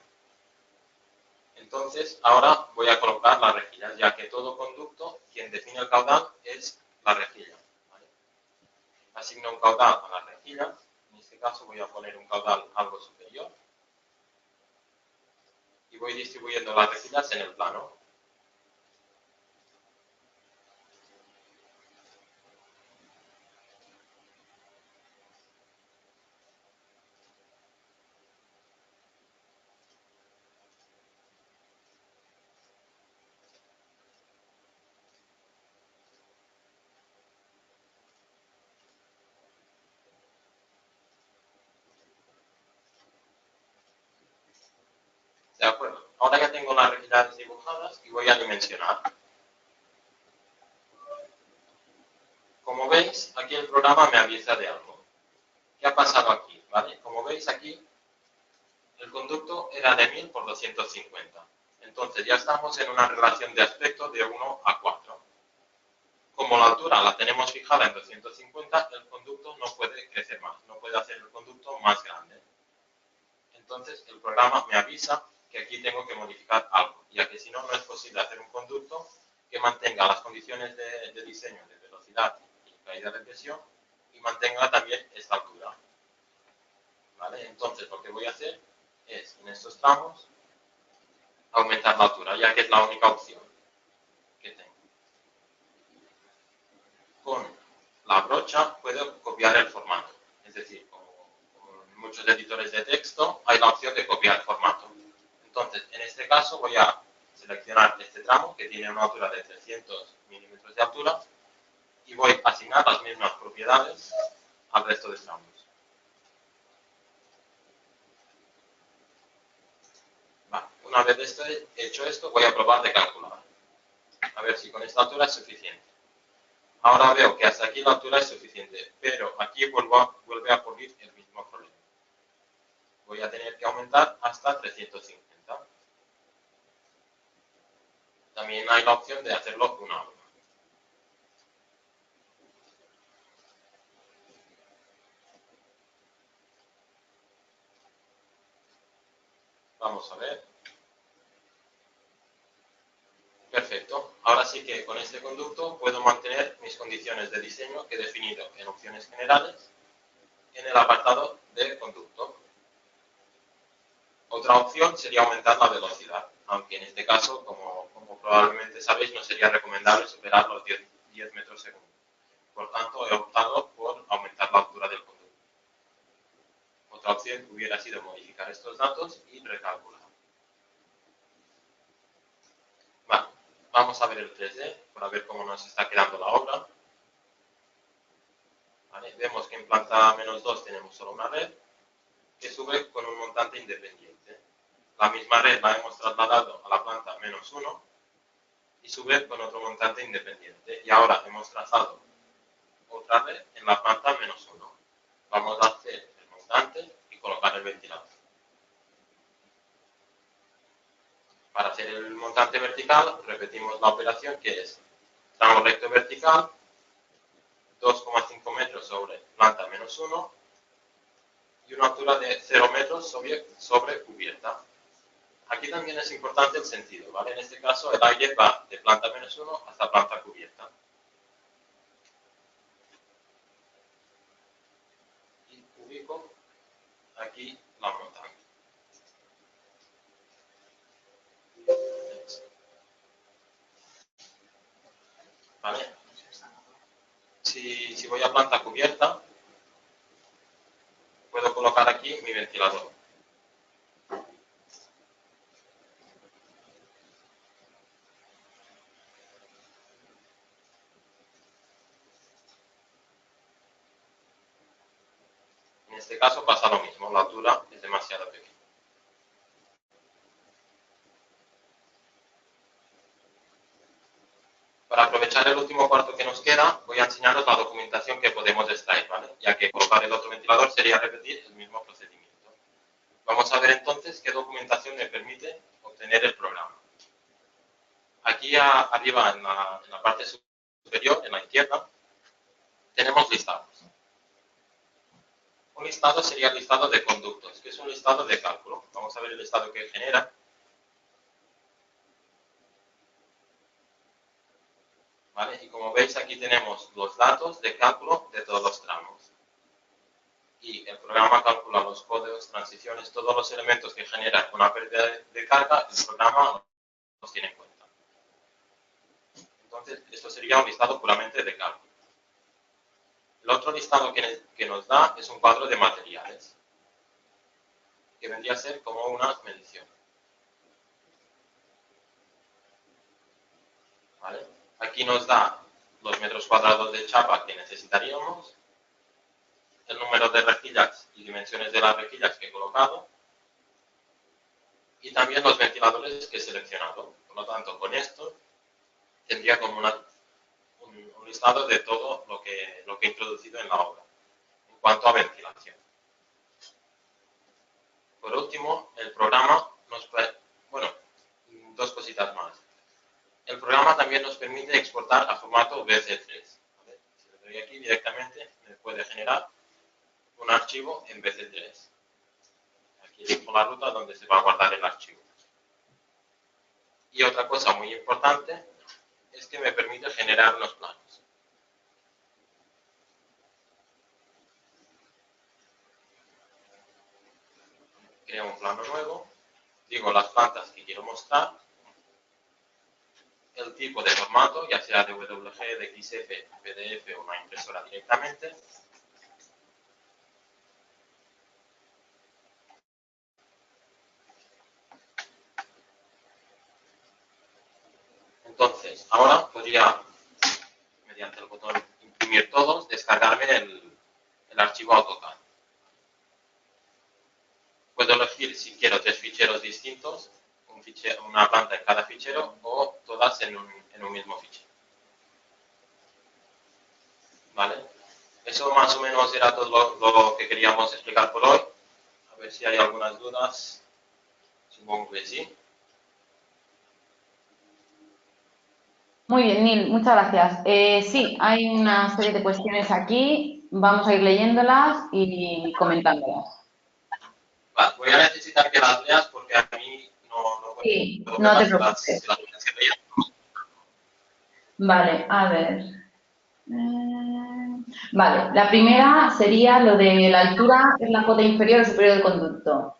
Speaker 2: Entonces, ahora voy a colocar las rejillas, ya que todo conducto, quien define el caudal es la rejilla. ¿Vale? Asigno un caudal a las rejillas. En este caso voy a poner un caudal algo superior. y voy distribuyendo las rejillas en el plano. De acuerdo. Ahora ya tengo las rejillas dibujadas y voy a dimensionar. Como veis, aquí el programa me avisa de algo. ¿Qué ha pasado aquí? ¿Vale? Como veis aquí, el conducto era de 1000 por 250. Entonces ya estamos en una relación de aspecto de 1 a 4. Como la altura la tenemos fijada en 250, el conducto no puede crecer más, no puede hacer el conducto más grande. Entonces el programa me avisa que aquí tengo que modificar algo, ya que si no, no es posible hacer un conducto que mantenga las condiciones de diseño de velocidad y caída de presión y mantenga también esta altura. ¿Vale? Entonces lo que voy a hacer es, en estos tramos, aumentar la altura, ya que es la única opción que tengo. Con la brocha puedo copiar el formato, es decir, como en muchos editores de texto hay la opción de copiar formato. Entonces, en este caso voy a seleccionar este tramo que tiene una altura de 300 milímetros de altura y voy a asignar las mismas propiedades al resto de tramos. Vale. Una vez hecho esto, voy a probar de calcular. A ver si con esta altura es suficiente. Ahora veo que hasta aquí la altura es suficiente, pero aquí vuelve a ocurrir el mismo problema. Voy a tener que aumentar hasta 350. También hay la opción de hacerlo una a una. Vamos a ver. Perfecto. Ahora sí que con este conducto puedo mantener mis condiciones de diseño que he definido en opciones generales en el apartado de conducto. Otra opción sería aumentar la velocidad, aunque en este caso, como probablemente sabéis, no sería recomendable superar los 10 metros segundo. Por tanto, he optado por aumentar la altura del conducto. Otra opción hubiera sido modificar estos datos y recalcular. Vale, vamos a ver el 3D para ver cómo nos está quedando la obra. Vale, vemos que en planta -2 tenemos solo una red que sube con un montante independiente. La misma red la hemos trasladado a la planta -1 y sube con otro montante independiente. Y ahora hemos trazado otra red en la planta -1. Vamos a hacer el montante y colocar el ventilador. Para hacer el montante vertical, repetimos la operación que es tramo recto vertical, 2,5 metros sobre planta -1 y una altura de 0 metros sobre cubierta. Aquí también es importante el sentido, ¿vale? En este caso el aire va de planta -1 hasta planta cubierta. Y ubico aquí la montante. ¿Vale? Si voy a planta cubierta, puedo colocar aquí mi ventilador. En este caso pasa lo mismo, la altura es demasiado pequeña. Para aprovechar el último cuarto que nos queda, voy a enseñaros la documentación que podemos extraer, ¿vale? Ya que colocar el otro ventilador sería repetir el mismo procedimiento. Vamos a ver entonces qué documentación me permite obtener el programa. Aquí arriba, en la parte superior, en la izquierda, tenemos listados. Un listado sería el listado de conductos, que es un listado de cálculo. Vamos a ver el listado que genera. ¿Vale? Y como veis, aquí tenemos los datos de cálculo de todos los tramos. y el programa calcula los códigos, transiciones, todos los elementos que generan una pérdida de carga, el programa los tiene en cuenta. Entonces, esto sería un listado puramente de cálculo. El otro listado que nos da es un cuadro de materiales, que vendría a ser como una medición. ¿Vale? Aquí nos da los metros cuadrados de chapa que necesitaríamos, el número de rejillas y dimensiones de las rejillas que he colocado, y también los ventiladores que he seleccionado. Por lo tanto, con esto tendría como un listado de todo lo que he introducido en la obra, en cuanto a ventilación. Por último, el programa nos puede, bueno, dos cositas más. El programa también nos permite exportar a formato BC3. ¿Vale? Si le doy aquí directamente, me puede generar un archivo en BC3. Aquí elijo la ruta donde se va a guardar el archivo. Y otra cosa muy importante es que me permite generar unos planos. Creo un plano nuevo, digo las plantas que quiero mostrar, el tipo de formato, ya sea DWG, DXF, PDF o una impresora directamente. Entonces, ahora podría, mediante el botón imprimir todos, descargarme el archivo AutoCAD. Puedo elegir si quiero 3 ficheros distintos, una planta en cada fichero o todas en un mismo fichero. ¿Vale? Eso más o menos era todo lo que queríamos explicar por hoy. A ver si hay algunas dudas. Supongo que sí.
Speaker 1: Muy bien, Neil, muchas gracias. Sí, hay una serie de cuestiones aquí. Vamos a ir leyéndolas y comentándolas.
Speaker 2: Vale, voy a necesitar que las leas porque a mí no
Speaker 1: Sí,
Speaker 2: puedo
Speaker 1: no te
Speaker 2: verlas
Speaker 1: preocupes.
Speaker 2: si las tienes que leer.
Speaker 1: Vale, a ver. Vale, la primera sería lo de la altura, es la cota inferior o superior del conducto.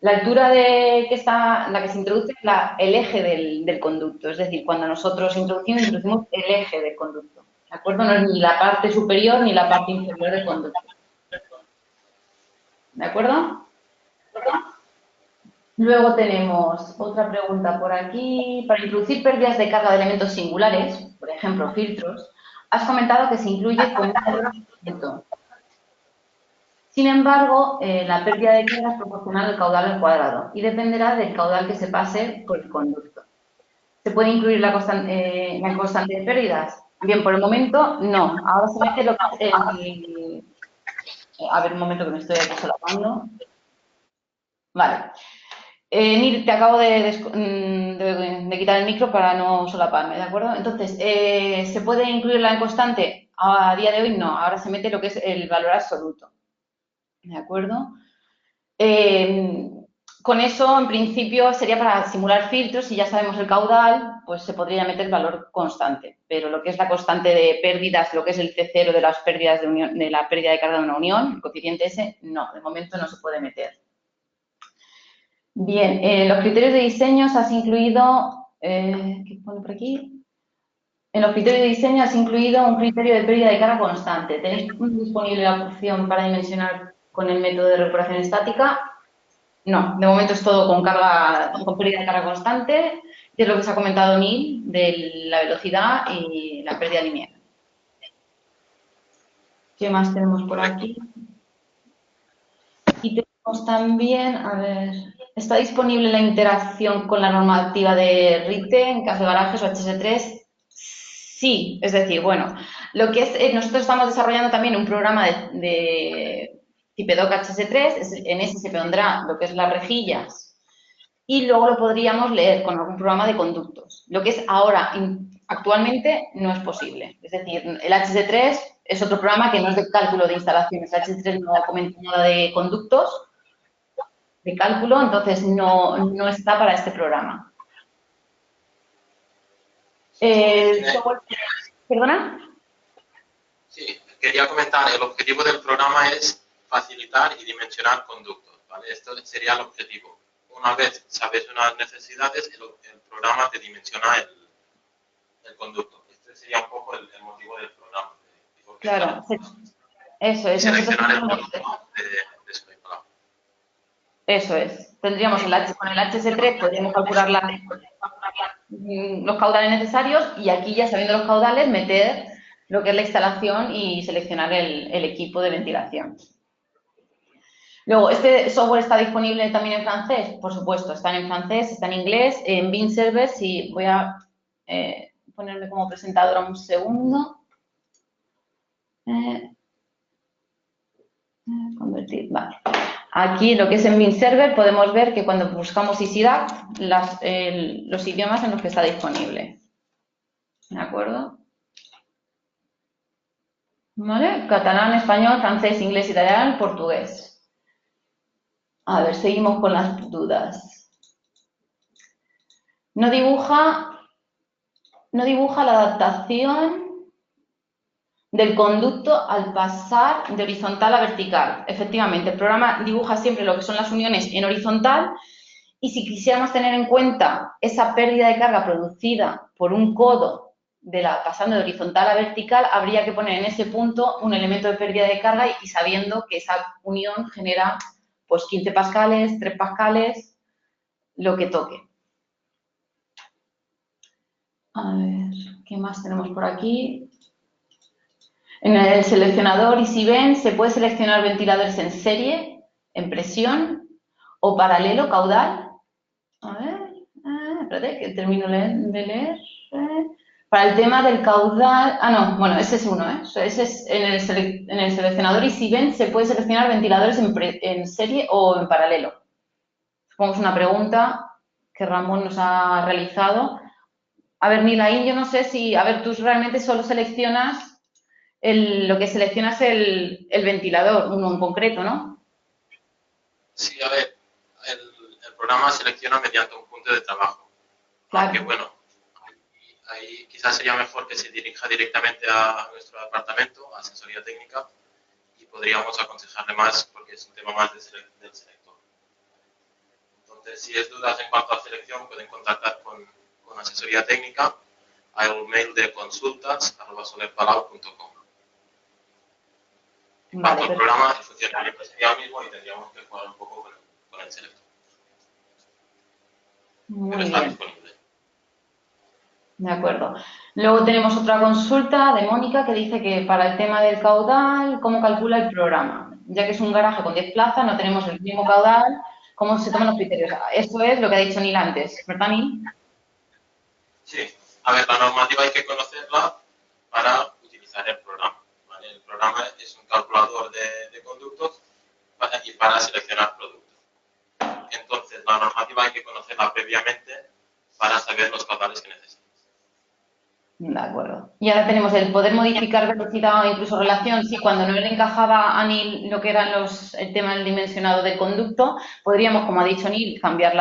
Speaker 1: La altura la que se introduce es el eje del conducto, es decir, cuando nosotros introducimos el eje del conducto, ¿de acuerdo? No es ni la parte superior ni la parte inferior del conducto, ¿de acuerdo? Luego tenemos otra pregunta por aquí. Para introducir pérdidas de carga de elementos singulares, por ejemplo, filtros, has comentado que se incluye con un valor absoluto. Sin embargo, la pérdida de carga es proporcional al caudal al cuadrado y dependerá del caudal que se pase por el conducto. ¿Se puede incluir la constante de pérdidas? Bien, por el momento no. Ahora se mete lo que es a ver, un momento que me estoy aquí solapando. Vale. Nil, te acabo de quitar el micro para no solaparme, ¿de acuerdo? Entonces, ¿se puede incluir la constante? A día de hoy no. Ahora se mete lo que es el valor absoluto. ¿De acuerdo? Con eso, en principio, sería para simular filtros. Si ya sabemos el caudal, pues se podría meter el valor constante. Pero lo que es la constante de pérdidas, lo que es el C0 de las pérdidas de la pérdida de carga de una unión, el coeficiente ese, no, de momento no se puede meter. Bien, en los criterios de diseño has incluido, ¿qué pone por aquí? En los criterios de diseño has incluido un criterio de pérdida de carga constante. ¿Tenéis disponible la opción para dimensionar con el método de recuperación estática? No, de momento es todo con pérdida de carga constante, que es lo que se ha comentado Neil, de la velocidad y la pérdida lineal. ¿Qué más tenemos por aquí? Y tenemos también, a ver, ¿está disponible la interacción con la normativa de RITE en caso de garajes o HS3? Sí, es decir, bueno, lo que es, nosotros estamos desarrollando también un programa de Tipedoc HS3, en ese se pondrá lo que es las rejillas y luego lo podríamos leer con algún programa de conductos. Lo que es ahora, actualmente, no es posible. Es decir, el HS3 es otro programa que no es de cálculo de instalaciones. El HS3 no comenta nada de conductos, de cálculo, entonces no está para este programa. ¿Perdona?
Speaker 2: Sí, quería comentar, el objetivo del programa es facilitar y dimensionar conductos, ¿vale? Esto sería el objetivo. Una vez sabes unas necesidades, el programa te dimensiona el conducto. Este sería un poco el motivo del programa.
Speaker 1: Claro, eso es.
Speaker 2: Seleccionar el conducto de su palabra.
Speaker 1: Eso es. Tendríamos con el HS3, podríamos calcular los caudales necesarios y aquí ya sabiendo los caudales meter lo que es la instalación y seleccionar el equipo de ventilación. Luego, ¿este software está disponible también en francés? Por supuesto, está en francés, está en inglés, en Beam Server. Sí, voy a ponerme como presentadora un segundo. Convertir, vale. Aquí, lo que es en Beam Server, podemos ver que cuando buscamos EasyDAC, los idiomas en los que está disponible. ¿De acuerdo? ¿Vale? Catalán, español, francés, inglés, italiano, portugués. A ver, seguimos con las dudas. No dibuja la adaptación del conducto al pasar de horizontal a vertical. Efectivamente, el programa dibuja siempre lo que son las uniones en horizontal y si quisiéramos tener en cuenta esa pérdida de carga producida por un codo pasando de horizontal a vertical, habría que poner en ese punto un elemento de pérdida de carga y sabiendo que esa unión genera pues 15 pascales, 3 pascales, lo que toque. A ver, ¿qué más tenemos por aquí? En el seleccionador EasyVent se puede seleccionar ventiladores en serie, en presión o paralelo caudal. A ver, espérate que termino de leer. Para el tema del caudal, no, bueno, ese es uno, Ese es en el seleccionador EasyVent se puede seleccionar ventiladores en serie o en paralelo. Supongo que es una pregunta que Ramón nos ha realizado. A ver, Nilaín, yo no sé si, a ver, tú realmente solo seleccionas lo que seleccionas el ventilador, uno en concreto, ¿no?
Speaker 2: Sí, a ver, el programa selecciona mediante un punto de trabajo. Claro. Aunque bueno, ahí quizás sería mejor que se dirija directamente a nuestro departamento, a asesoría técnica, y podríamos aconsejarle más porque es un tema más del selector. Entonces, si es dudas en cuanto a selección, pueden contactar con asesoría técnica al mail de consultas@solerpalau.com. En cuanto al programa, el funcionamiento sería el mismo y tendríamos que jugar un poco con el selector. Pero está disponible.
Speaker 1: De acuerdo. Luego tenemos otra consulta de Mónica que dice que para el tema del caudal, ¿cómo calcula el programa? Ya que es un garaje con 10 plazas, no tenemos el mismo caudal, ¿cómo se toman los criterios? Esto es lo que ha dicho Nil antes, ¿verdad, Nil?
Speaker 2: Sí. A ver, la normativa hay que conocerla para utilizar el programa, ¿vale? El programa es un calculador de conductos y para seleccionar productos. Entonces, la normativa hay que conocerla previamente para saber los caudales que necesitas.
Speaker 1: De acuerdo. Y ahora tenemos el poder modificar velocidad o incluso relación. Sí, cuando no le encajaba a Nil lo que eran el tema del dimensionado del conducto, podríamos, como ha dicho Nil, cambiar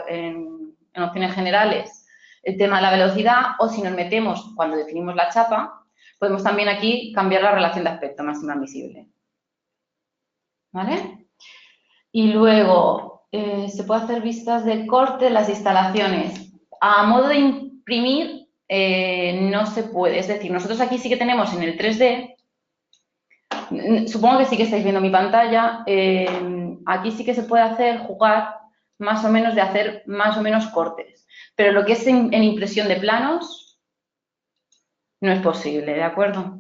Speaker 1: en opciones generales el tema de la velocidad o si nos metemos cuando definimos la chapa, podemos también aquí cambiar la relación de aspecto máxima admisible. ¿Vale? Y luego se puede hacer vistas de corte de las instalaciones. A modo de imprimir no se puede. Es decir, nosotros aquí sí que tenemos en el 3D, supongo que sí que estáis viendo mi pantalla, aquí sí que se puede jugar más o menos de hacer más o menos cortes. Pero lo que es en impresión de planos no es posible, ¿de acuerdo?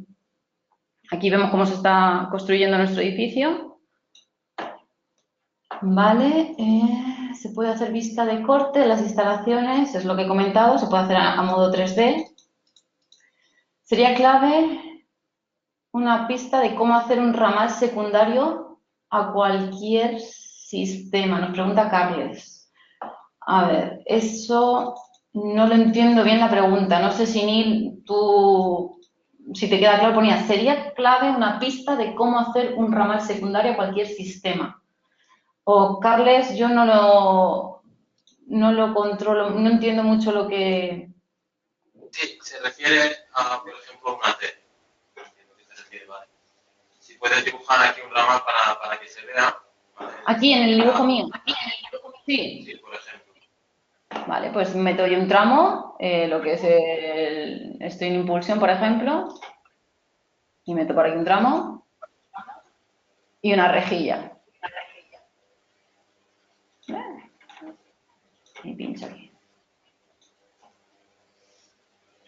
Speaker 1: Aquí vemos cómo se está construyendo nuestro edificio. Vale, se puede hacer vista de corte de las instalaciones, es lo que he comentado, se puede hacer a modo 3D. Sería clave una pista de cómo hacer un ramal secundario a cualquier sistema, nos pregunta Carles. A ver, eso no lo entiendo bien la pregunta, no sé si Nil, tú, si te queda claro, ponías, sería clave una pista de cómo hacer un ramal secundario a cualquier sistema. O Carles, yo no lo controlo, no entiendo mucho lo que...
Speaker 2: Sí, se refiere a, por ejemplo, una T. Si puedes dibujar aquí un ramal para que se vea. ¿Vale?
Speaker 1: Aquí en el dibujo mío. Sí.
Speaker 2: Sí, por ejemplo.
Speaker 1: Vale, pues meto yo un tramo, lo que es estoy en impulsión, por ejemplo, y meto por aquí un tramo y una rejilla. Y pincho aquí.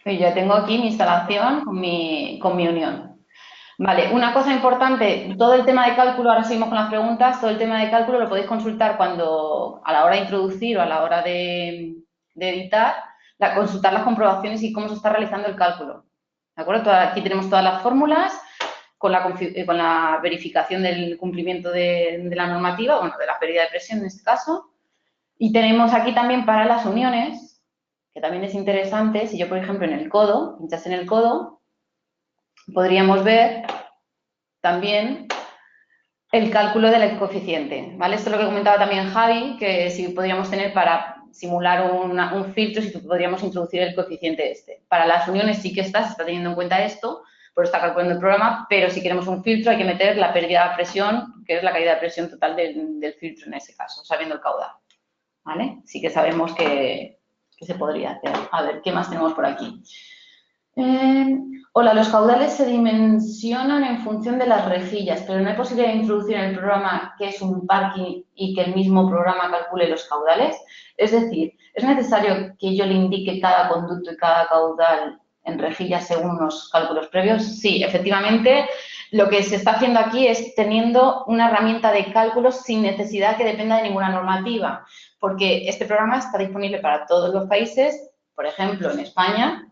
Speaker 1: Y ya tengo aquí mi instalación con mi unión. Vale, una cosa importante, todo el tema de cálculo, ahora seguimos con las preguntas, todo el tema de cálculo lo podéis consultar cuando, a la hora de introducir o a la hora de editar, consultar las comprobaciones y cómo se está realizando el cálculo. ¿De acuerdo? Aquí tenemos todas las fórmulas con la verificación del cumplimiento de la normativa, bueno, de la pérdida de presión en este caso. Y tenemos aquí también para las uniones, que también es interesante, si yo, por ejemplo, en el codo, pinchas en el codo, podríamos ver también el cálculo del coeficiente, ¿vale? Esto es lo que comentaba también Javi, que si podríamos tener para simular un filtro, si podríamos introducir el coeficiente este. Para las uniones sí que se está teniendo en cuenta esto, por está calculando el programa, pero si queremos un filtro hay que meter la pérdida de presión, que es la caída de presión total del filtro en ese caso, sabiendo el caudal, ¿vale? Sí que sabemos que se podría hacer. A ver, ¿qué más tenemos por aquí? Hola, los caudales se dimensionan en función de las rejillas, pero no hay posibilidad de introducir en el programa que es un parking y que el mismo programa calcule los caudales. Es decir, ¿es necesario que yo le indique cada conducto y cada caudal en rejillas según unos cálculos previos? Sí, efectivamente, lo que se está haciendo aquí es teniendo una herramienta de cálculos sin necesidad que dependa de ninguna normativa, porque este programa está disponible para todos los países. Por ejemplo, en España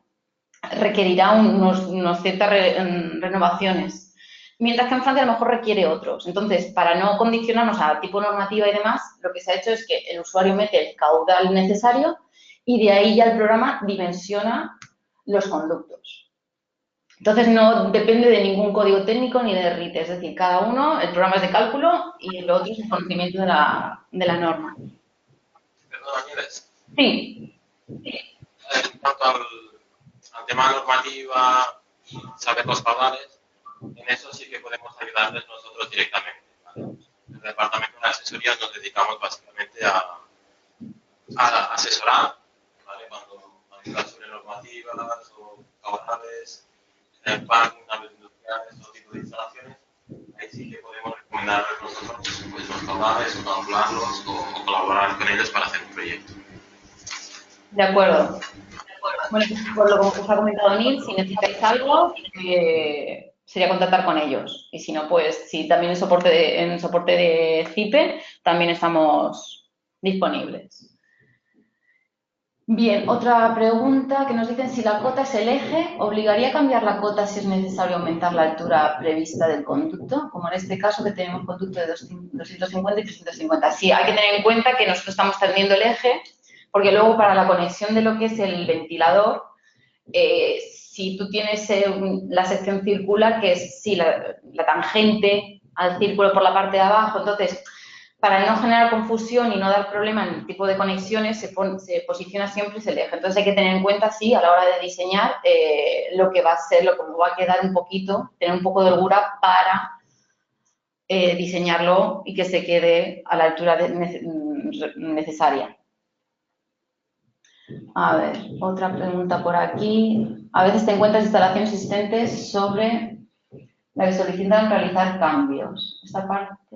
Speaker 1: requerirá unos ciertas renovaciones, mientras que en Francia a lo mejor requiere otros. Entonces, para no condicionarnos a tipo normativa y demás, lo que se ha hecho es que el usuario mete el caudal necesario y de ahí ya el programa dimensiona los conductos. Entonces, no depende de ningún código técnico ni de RIT, es decir, cada uno, el programa es de cálculo y lo otro es el conocimiento de la norma.
Speaker 2: Perdón, Ángeles.
Speaker 1: Sí.
Speaker 2: En cuanto al tema normativa y saber los caudales, en eso sí que podemos ayudarles nosotros directamente. ¿Vale? El departamento de asesoría nos dedicamos básicamente a asesorar, ¿vale? Cuando ayudas sobre normativas o caudales, en el parking, naves industriales, todo tipo de instalaciones, ahí sí que podemos recomendarles nosotros pues, los caudales, o calcularlos o colaborar con ellos para hacer un proyecto.
Speaker 1: De acuerdo. Bueno, pues por lo que os ha comentado Neil, si necesitáis algo, sería contactar con ellos. Y si no, pues si también en soporte de CIPE, también estamos disponibles. Bien, otra pregunta que nos dicen si la cota es el eje, ¿obligaría a cambiar la cota si es necesario aumentar la altura prevista del conducto? Como en este caso que tenemos conducto de 250 y 350. Sí, hay que tener en cuenta que nosotros estamos teniendo el eje, porque luego para la conexión de lo que es el ventilador, si tú tienes la sección circular, que es sí, la tangente al círculo por la parte de abajo, entonces, para no generar confusión y no dar problema en el tipo de conexiones, se posiciona siempre el eje. Entonces, hay que tener en cuenta, sí, a la hora de diseñar, lo que va a ser, lo que va a quedar un poquito, tener un poco de holgura para diseñarlo y que se quede a la altura necesaria. A ver, otra pregunta por aquí. A veces te encuentras instalaciones existentes sobre la que solicitan realizar cambios. Esta parte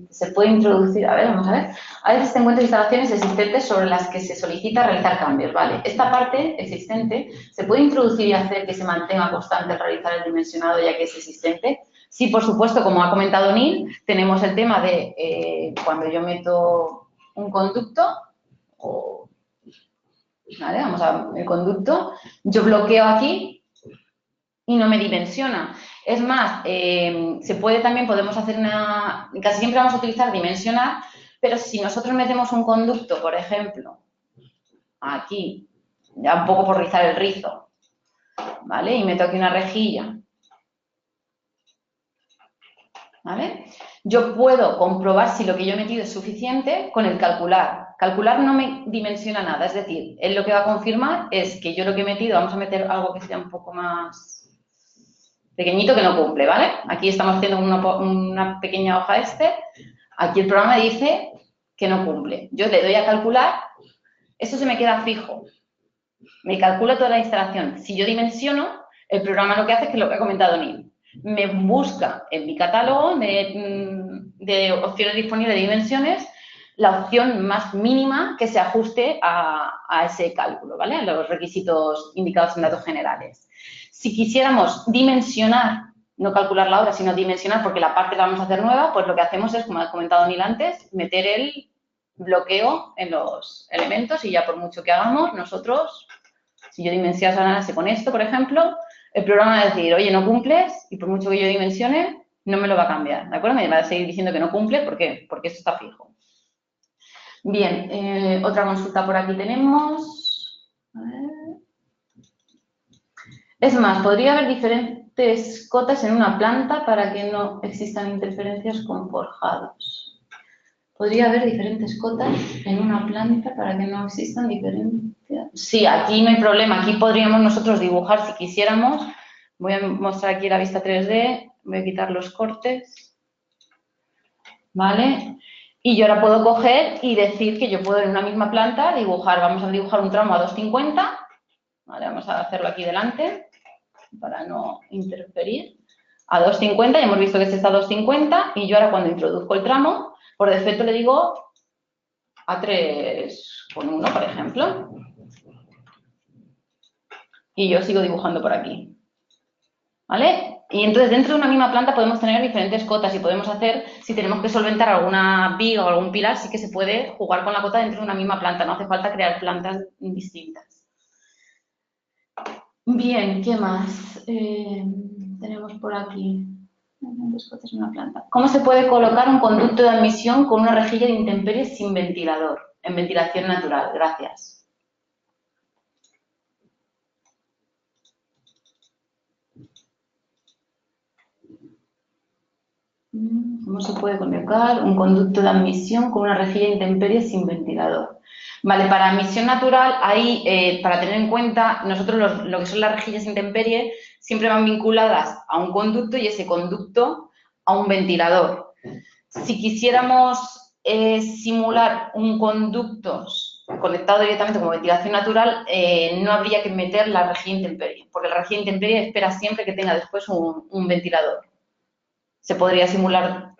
Speaker 1: se puede introducir. A ver, vamos a ver. A veces te encuentras instalaciones existentes sobre las que se solicita realizar cambios, ¿vale? Esta parte existente se puede introducir y hacer que se mantenga constante al realizar el dimensionado ya que es existente. Sí, por supuesto, como ha comentado Neil, tenemos el tema de cuando yo meto un conducto o ¿vale? Vamos a el conducto, yo bloqueo aquí y no me dimensiona. Es más, podemos hacer casi siempre vamos a utilizar dimensionar, pero si nosotros metemos un conducto, por ejemplo, aquí, ya un poco por rizar el rizo, ¿vale? Y meto aquí una rejilla, ¿vale? Yo puedo comprobar si lo que yo he metido es suficiente con el calcular. Calcular no me dimensiona nada, es decir, él lo que va a confirmar es que yo lo que he metido, vamos a meter algo que sea un poco más pequeñito que no cumple, ¿vale? Aquí estamos haciendo una pequeña hoja aquí el programa dice que no cumple. Yo le doy a calcular, esto se me queda fijo, me calcula toda la instalación. Si yo dimensiono, el programa lo que hace es que lo que ha comentado Neil, me busca en mi catálogo de opciones disponibles de dimensiones la opción más mínima que se ajuste a ese cálculo, ¿vale? A los requisitos indicados en datos generales. Si quisiéramos dimensionar, no calcular la hora, sino dimensionar, porque la parte la vamos a hacer nueva, pues lo que hacemos es, como ha comentado Neil antes, meter el bloqueo en los elementos y ya por mucho que hagamos, nosotros, si yo dimensionase con esto, por ejemplo, el programa va a decir, oye, no cumples, y por mucho que yo dimensione, no me lo va a cambiar, ¿de acuerdo? Me va a seguir diciendo que no cumple, ¿por qué? Porque esto está fijo. Bien, otra consulta por aquí tenemos. A ver. Es más, podría haber diferentes cotas en una planta para que no existan interferencias con forjados. Podría haber diferentes cotas en una planta para que no existan diferencias. Sí, aquí no hay problema. Aquí podríamos nosotros dibujar si quisiéramos. Voy a mostrar aquí la vista 3D. Voy a quitar los cortes. ¿Vale? Y yo ahora puedo coger y decir que yo puedo en una misma planta dibujar. Vamos a dibujar un tramo a 250. ¿Vale? Vamos a hacerlo aquí delante para no interferir. A 250, ya hemos visto que este está a 250 y yo ahora cuando introduzco el tramo, por defecto le digo a 3,1, por ejemplo. Y yo sigo dibujando por aquí. ¿Vale? Y entonces dentro de una misma planta podemos tener diferentes cotas y podemos hacer, si tenemos que solventar alguna viga o algún pilar, sí que se puede jugar con la cota dentro de una misma planta, no hace falta crear plantas distintas. Bien, ¿qué más? Tenemos por aquí. Una planta. ¿Cómo se puede colocar un conducto de admisión con una rejilla de intemperies sin ventilador? En ventilación natural. Gracias. ¿Cómo se puede colocar un conducto de admisión con una rejilla de intemperies sin ventilador? Vale, para admisión natural, ahí, para tener en cuenta, nosotros lo que son las rejillas intemperie siempre van vinculadas a un conducto y ese conducto a un ventilador. Si quisiéramos simular un conducto conectado directamente como ventilación natural, no habría que meter la rejilla intemperie, porque la rejilla intemperie espera siempre que tenga después un ventilador. Se podría simular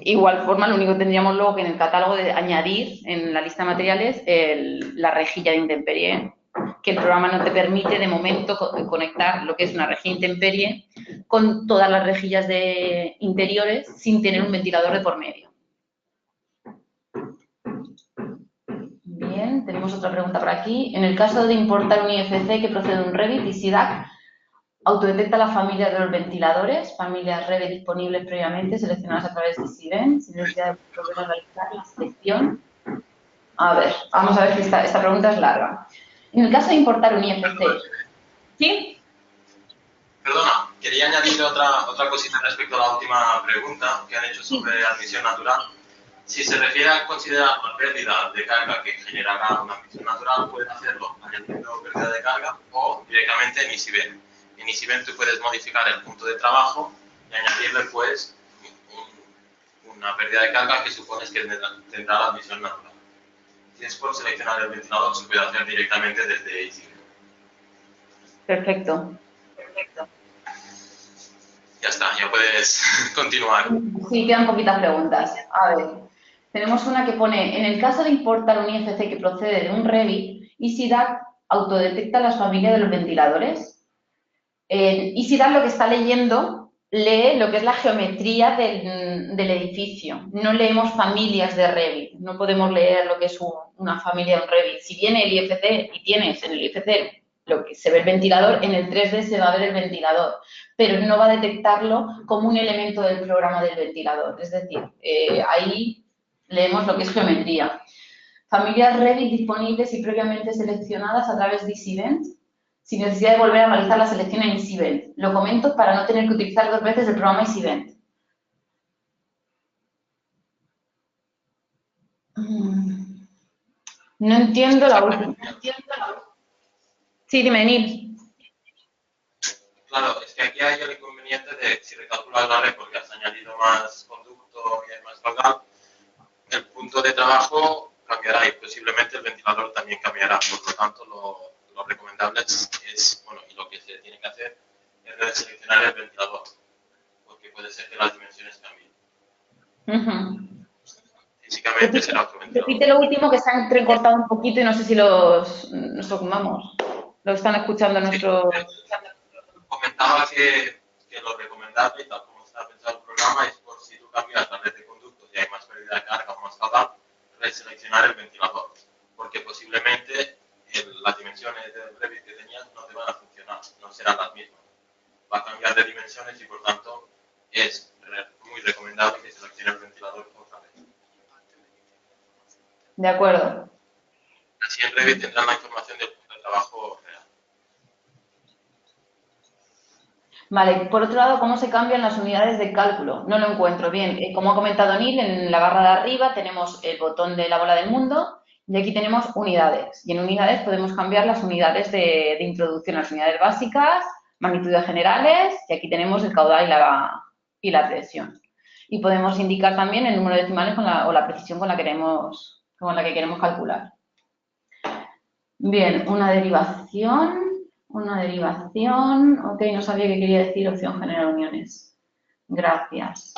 Speaker 1: igual forma, lo único que tendríamos luego que en el catálogo de añadir en la lista de materiales la rejilla de intemperie, que el programa no te permite de momento conectar lo que es una rejilla intemperie con todas las rejillas interiores sin tener un ventilador de por medio. Bien, tenemos otra pregunta por aquí. En el caso de importar un IFC que procede de un Revit y SIDAC, autodetecta la familia de los ventiladores, familias Revit disponibles previamente seleccionadas a través de SIVEN, sin necesidad de volver a realizar la selección. A ver, vamos a ver que esta pregunta es larga. En el caso de importar un IFC, ¿sí?
Speaker 2: Perdona, quería añadir otra cosita respecto a la última pregunta que han hecho sobre admisión natural. Si se refiere a considerar la pérdida de carga que generará una admisión natural, pueden hacerlo añadiendo pérdida de carga o directamente en EasyVent. En EasyVent tú puedes modificar el punto de trabajo y añadirle pues una pérdida de carga que supones que tendrá la admisión natural. Si es por seleccionar el ventilador, se puede hacer directamente desde EasyVent.
Speaker 1: Perfecto.
Speaker 2: Ya está, ya puedes continuar.
Speaker 1: Sí, quedan poquitas preguntas. A ver, tenemos una que pone, en el caso de importar un IFC que procede de un Revit, EasyDAC autodetecta las familias de los ventiladores. EasyDAC lo que está leyendo, lee lo que es la geometría del edificio. No leemos familias de Revit, no podemos leer lo que es una familia de un Revit. Si viene el IFC y tienes en el IFC lo que se ve el ventilador, en el 3D se va a ver el ventilador, pero no va a detectarlo como un elemento del programa del ventilador. Es decir, ahí leemos lo que es geometría. Familias Revit disponibles y previamente seleccionadas a través de EasyVent, sin necesidad de volver a realizar la selección en EasyVent. Lo comento para no tener que utilizar 2 veces el programa EasyVent. No entiendo la última. Sí, dime, Neil.
Speaker 2: Claro, es que aquí hay el inconveniente inconveniente de si recalculas la red porque has añadido más conducto y hay más caudal, el punto de trabajo cambiará y posiblemente el ventilador también cambiará. Por lo tanto, lo recomendable es, bueno, y lo que se tiene que hacer es reseleccionar el ventilador, porque puede ser que las dimensiones cambien. Físicamente será otro ventilador.
Speaker 1: Repite lo último, que se han entrecortado un poquito y no sé si vamos, lo están escuchando nuestros...
Speaker 2: Comentaba que lo recomendable, y tal como está pensado el programa, es por si tú cambias la red de conductos y hay más pérdida de carga o más caudal, reseleccionar el ventilador, porque posiblemente las dimensiones del Revit que tenías no te van a funcionar, no serán las mismas. Va a cambiar de dimensiones y por tanto es muy recomendable que seleccione el ventilador otra vez.
Speaker 1: De acuerdo.
Speaker 2: Así en Revit tendrán la información del punto de trabajo real.
Speaker 1: Vale, por otro lado, ¿cómo se cambian las unidades de cálculo? No lo encuentro bien. Como ha comentado Neil, en la barra de arriba tenemos el botón de la bola del mundo y aquí tenemos unidades. Y en unidades podemos cambiar las unidades de introducción, las unidades básicas, magnitudes generales, y aquí tenemos el caudal y la presión. Y podemos indicar también el número de decimales o la precisión con la que queremos calcular. Bien, una derivación, ok, no sabía qué quería decir opción generar uniones. Gracias.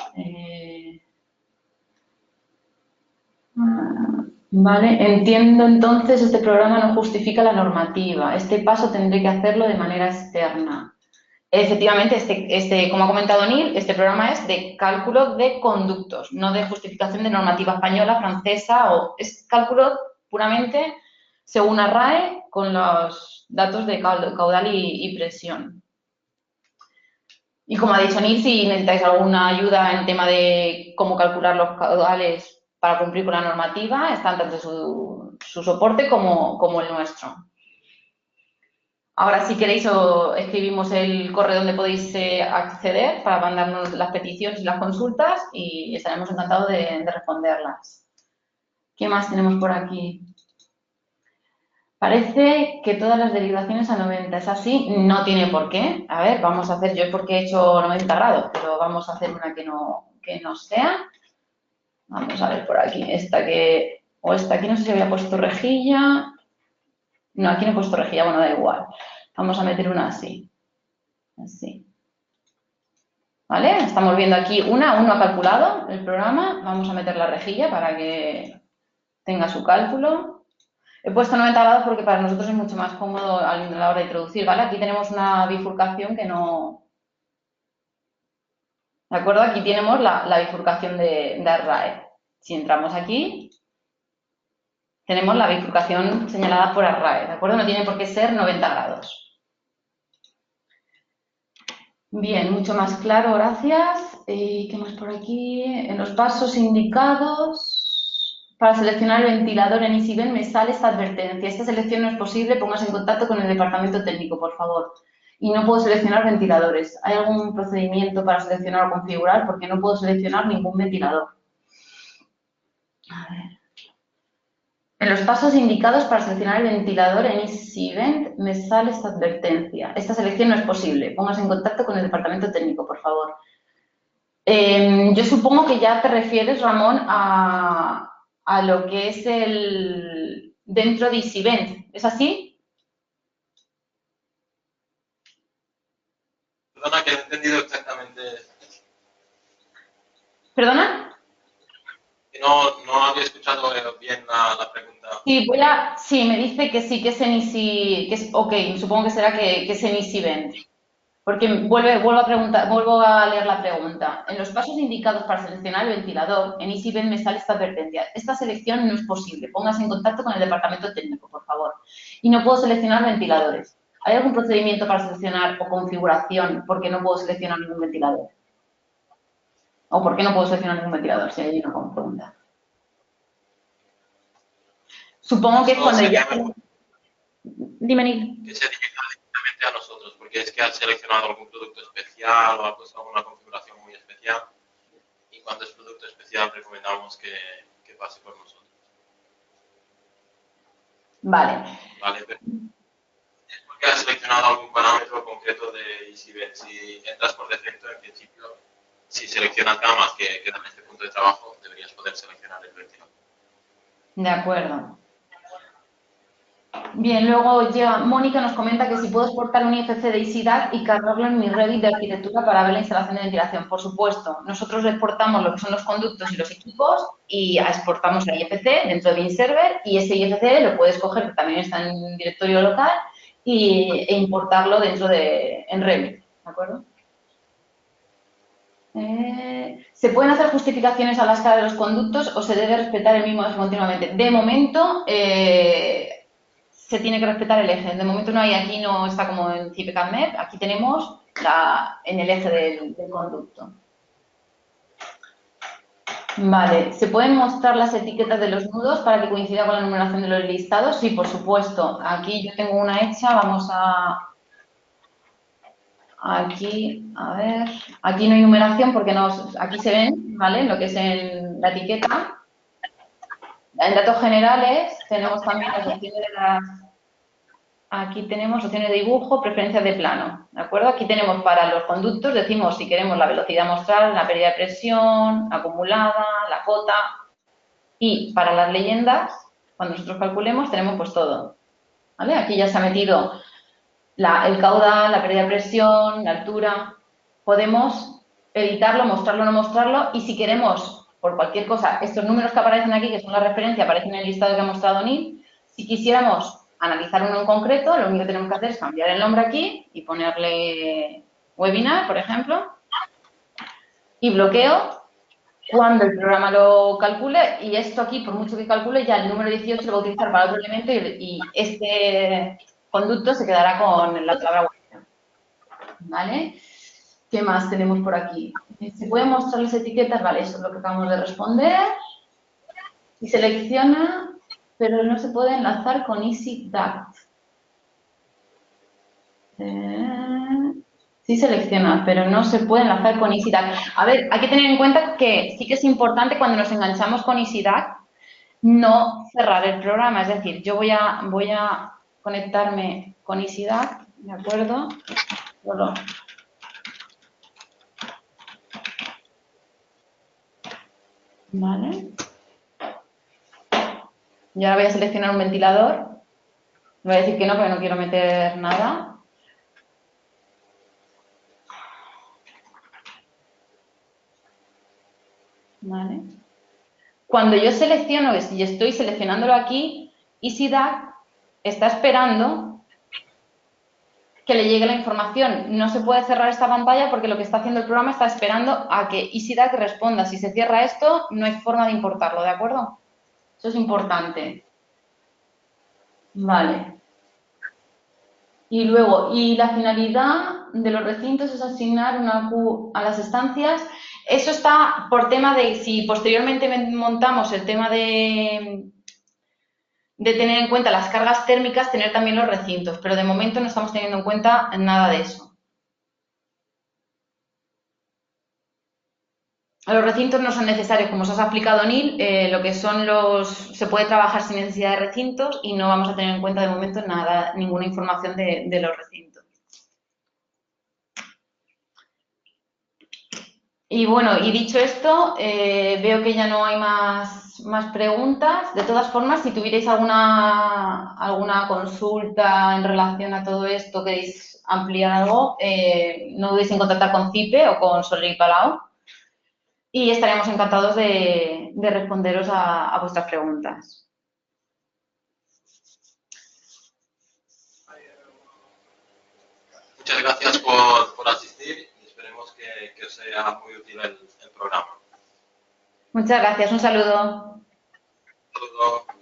Speaker 1: Vale, entiendo entonces, este programa no justifica la normativa. Este paso tendré que hacerlo de manera externa. Efectivamente, como ha comentado Neil, este programa es de cálculo de conductos, no de justificación de normativa española, francesa, es cálculo puramente según ARRAE con los datos de caudal y presión. Y como ha dicho Neil, si necesitáis alguna ayuda en tema de cómo calcular los caudales para cumplir con la normativa, están tanto su soporte como el nuestro. Ahora, si queréis, escribimos el correo donde podéis acceder para mandarnos las peticiones y las consultas y estaremos encantados de responderlas. ¿Qué más tenemos por aquí? Parece que todas las derivaciones a 90. ¿Es así? No tiene por qué. A ver, vamos a hacer, yo porque he hecho 90 grados, pero vamos a hacer una que no sea. Vamos a ver por aquí. Esta aquí no sé si había puesto rejilla. No, aquí no he puesto rejilla, bueno, da igual. Vamos a meter una así. Así. ¿Vale? Estamos viendo aquí aún no ha calculado el programa. Vamos a meter la rejilla para que tenga su cálculo. He puesto 90 grados porque para nosotros es mucho más cómodo a la hora de introducir, ¿vale? Aquí tenemos una bifurcación que no... ¿De acuerdo? Aquí tenemos la bifurcación de ARRAE. Si entramos aquí, tenemos la bifurcación señalada por ARRAE, ¿de acuerdo? No tiene por qué ser 90 grados. Bien, mucho más claro, gracias. ¿Qué más por aquí? En los pasos indicados, para seleccionar el ventilador en EasyVent me sale esta advertencia. Esta selección no es posible, póngase en contacto con el departamento técnico, por favor. Y no puedo seleccionar ventiladores. ¿Hay algún procedimiento para seleccionar o configurar? Porque no puedo seleccionar ningún ventilador. A ver. En los pasos indicados para seleccionar el ventilador en EasyVent me sale esta advertencia. Esta selección no es posible. Póngase en contacto con el departamento técnico, por favor. Yo supongo que ya te refieres, Ramón, a lo que es el dentro de EasyVent. ¿Es así?
Speaker 2: Perdona, que no he entendido exactamente.
Speaker 1: ¿Perdona?
Speaker 2: No había escuchado bien la pregunta.
Speaker 1: Sí, me dice que sí, que es en Easy, ok, supongo que será que es en EasyVent. Porque vuelvo a leer la pregunta. En los pasos indicados para seleccionar el ventilador, en EasyVent me sale esta advertencia. Esta selección no es posible. Póngase en contacto con el departamento técnico, por favor. Y no puedo seleccionar ventiladores. ¿Hay algún procedimiento para seleccionar o configuración porque no puedo seleccionar ningún ventilador? ¿O por qué no puedo seleccionar ningún ventilador? Si hay una pregunta. Supongo que es cuando ya... Dime, Neil.
Speaker 2: Que se dirija directamente a nosotros, porque es que han seleccionado algún producto especial o ha puesto alguna configuración muy especial y cuando es producto especial recomendamos que pase por nosotros.
Speaker 1: Vale.
Speaker 2: Vale, es porque ha seleccionado algún parámetro concreto concreto de EasyBet. Si entras por defecto, en principio, si seleccionas gamas que dan este punto de trabajo, deberías poder seleccionar el vertical.
Speaker 1: De acuerdo. Bien, luego llega Mónica, nos comenta que si puedo exportar un IFC de EasyDAC y cargarlo en mi Revit de arquitectura para ver la instalación de ventilación. Por supuesto, nosotros exportamos lo que son los conductos y los equipos y exportamos el IFC dentro de BIM-Server y ese IFC lo puedes coger, que también está en un directorio local, e importarlo dentro en Revit, ¿de acuerdo? ¿Se pueden hacer justificaciones a la escala de los conductos o se debe respetar el mismo eje continuamente? De momento, se tiene que respetar el eje. De momento no hay, aquí no está como en CIPCAD-MEP, aquí tenemos en el eje del conducto. Vale, ¿se pueden mostrar las etiquetas de los nudos para que coincida con la numeración de los listados? Sí, por supuesto. Aquí yo tengo una hecha, vamos a... Aquí, a ver, aquí no hay numeración porque aquí se ven, ¿vale? Lo que es en la etiqueta. En datos generales tenemos también las opciones de aquí tenemos opciones de dibujo, preferencias de plano, ¿de acuerdo? Aquí tenemos para los conductos, decimos si queremos la velocidad mostrar, la pérdida de presión, acumulada, la cota. Y para las leyendas, cuando nosotros calculemos, tenemos pues todo, ¿vale? Aquí ya se ha metido el caudal, la pérdida de presión, la altura. Podemos editarlo, mostrarlo o no mostrarlo y si queremos, por cualquier cosa, estos números que aparecen aquí, que son la referencia, aparecen en el listado que ha mostrado Neil, si quisiéramos analizar uno en concreto, lo único que tenemos que hacer es cambiar el nombre aquí y ponerle webinar, por ejemplo, y bloqueo cuando el programa lo calcule y esto aquí, por mucho que calcule, ya el número 18 lo va a utilizar para otro elemento y este conducto se quedará con la palabra web. ¿Vale? ¿Qué más tenemos por aquí? ¿Se pueden mostrar las etiquetas? Vale, eso es lo que acabamos de responder. Y selecciona, pero no se puede enlazar con EasyDAC. Sí selecciona, pero no se puede enlazar con EasyDAC. A ver, hay que tener en cuenta que sí que es importante cuando nos enganchamos con EasyDAC no cerrar el programa. Es decir, yo voy a conectarme con EasyDAC, ¿de acuerdo? Solo. Vale. Y ahora voy a seleccionar un ventilador. Voy a decir que no, porque no quiero meter nada. Vale. Cuando yo selecciono, y estoy seleccionándolo aquí, EasyDAC está esperando que le llegue la información. No se puede cerrar esta pantalla porque lo que está haciendo el programa está esperando a que EasyDAC responda. Si se cierra esto, no hay forma de importarlo, ¿de acuerdo? Eso es importante. Vale. Y luego, y la finalidad de los recintos es asignar una Q a las estancias. Eso está por tema de, si posteriormente montamos el tema de tener en cuenta las cargas térmicas, tener también los recintos, pero de momento no estamos teniendo en cuenta nada de eso. Los recintos no son necesarios, como os has aplicado, Neil, lo que son se puede trabajar sin necesidad de recintos y no vamos a tener en cuenta de momento nada, ninguna información de los recintos. Y bueno, y dicho esto, veo que ya no hay más preguntas. De todas formas, si tuvierais alguna consulta en relación a todo esto, queréis ampliar algo, no dudéis en contactar con CIPE o con Soler Palau y estaríamos encantados de responderos a vuestras preguntas.
Speaker 2: Muchas gracias por asistir y esperemos que os sea muy útil el programa.
Speaker 1: Muchas gracias. Un saludo.
Speaker 2: Un saludo.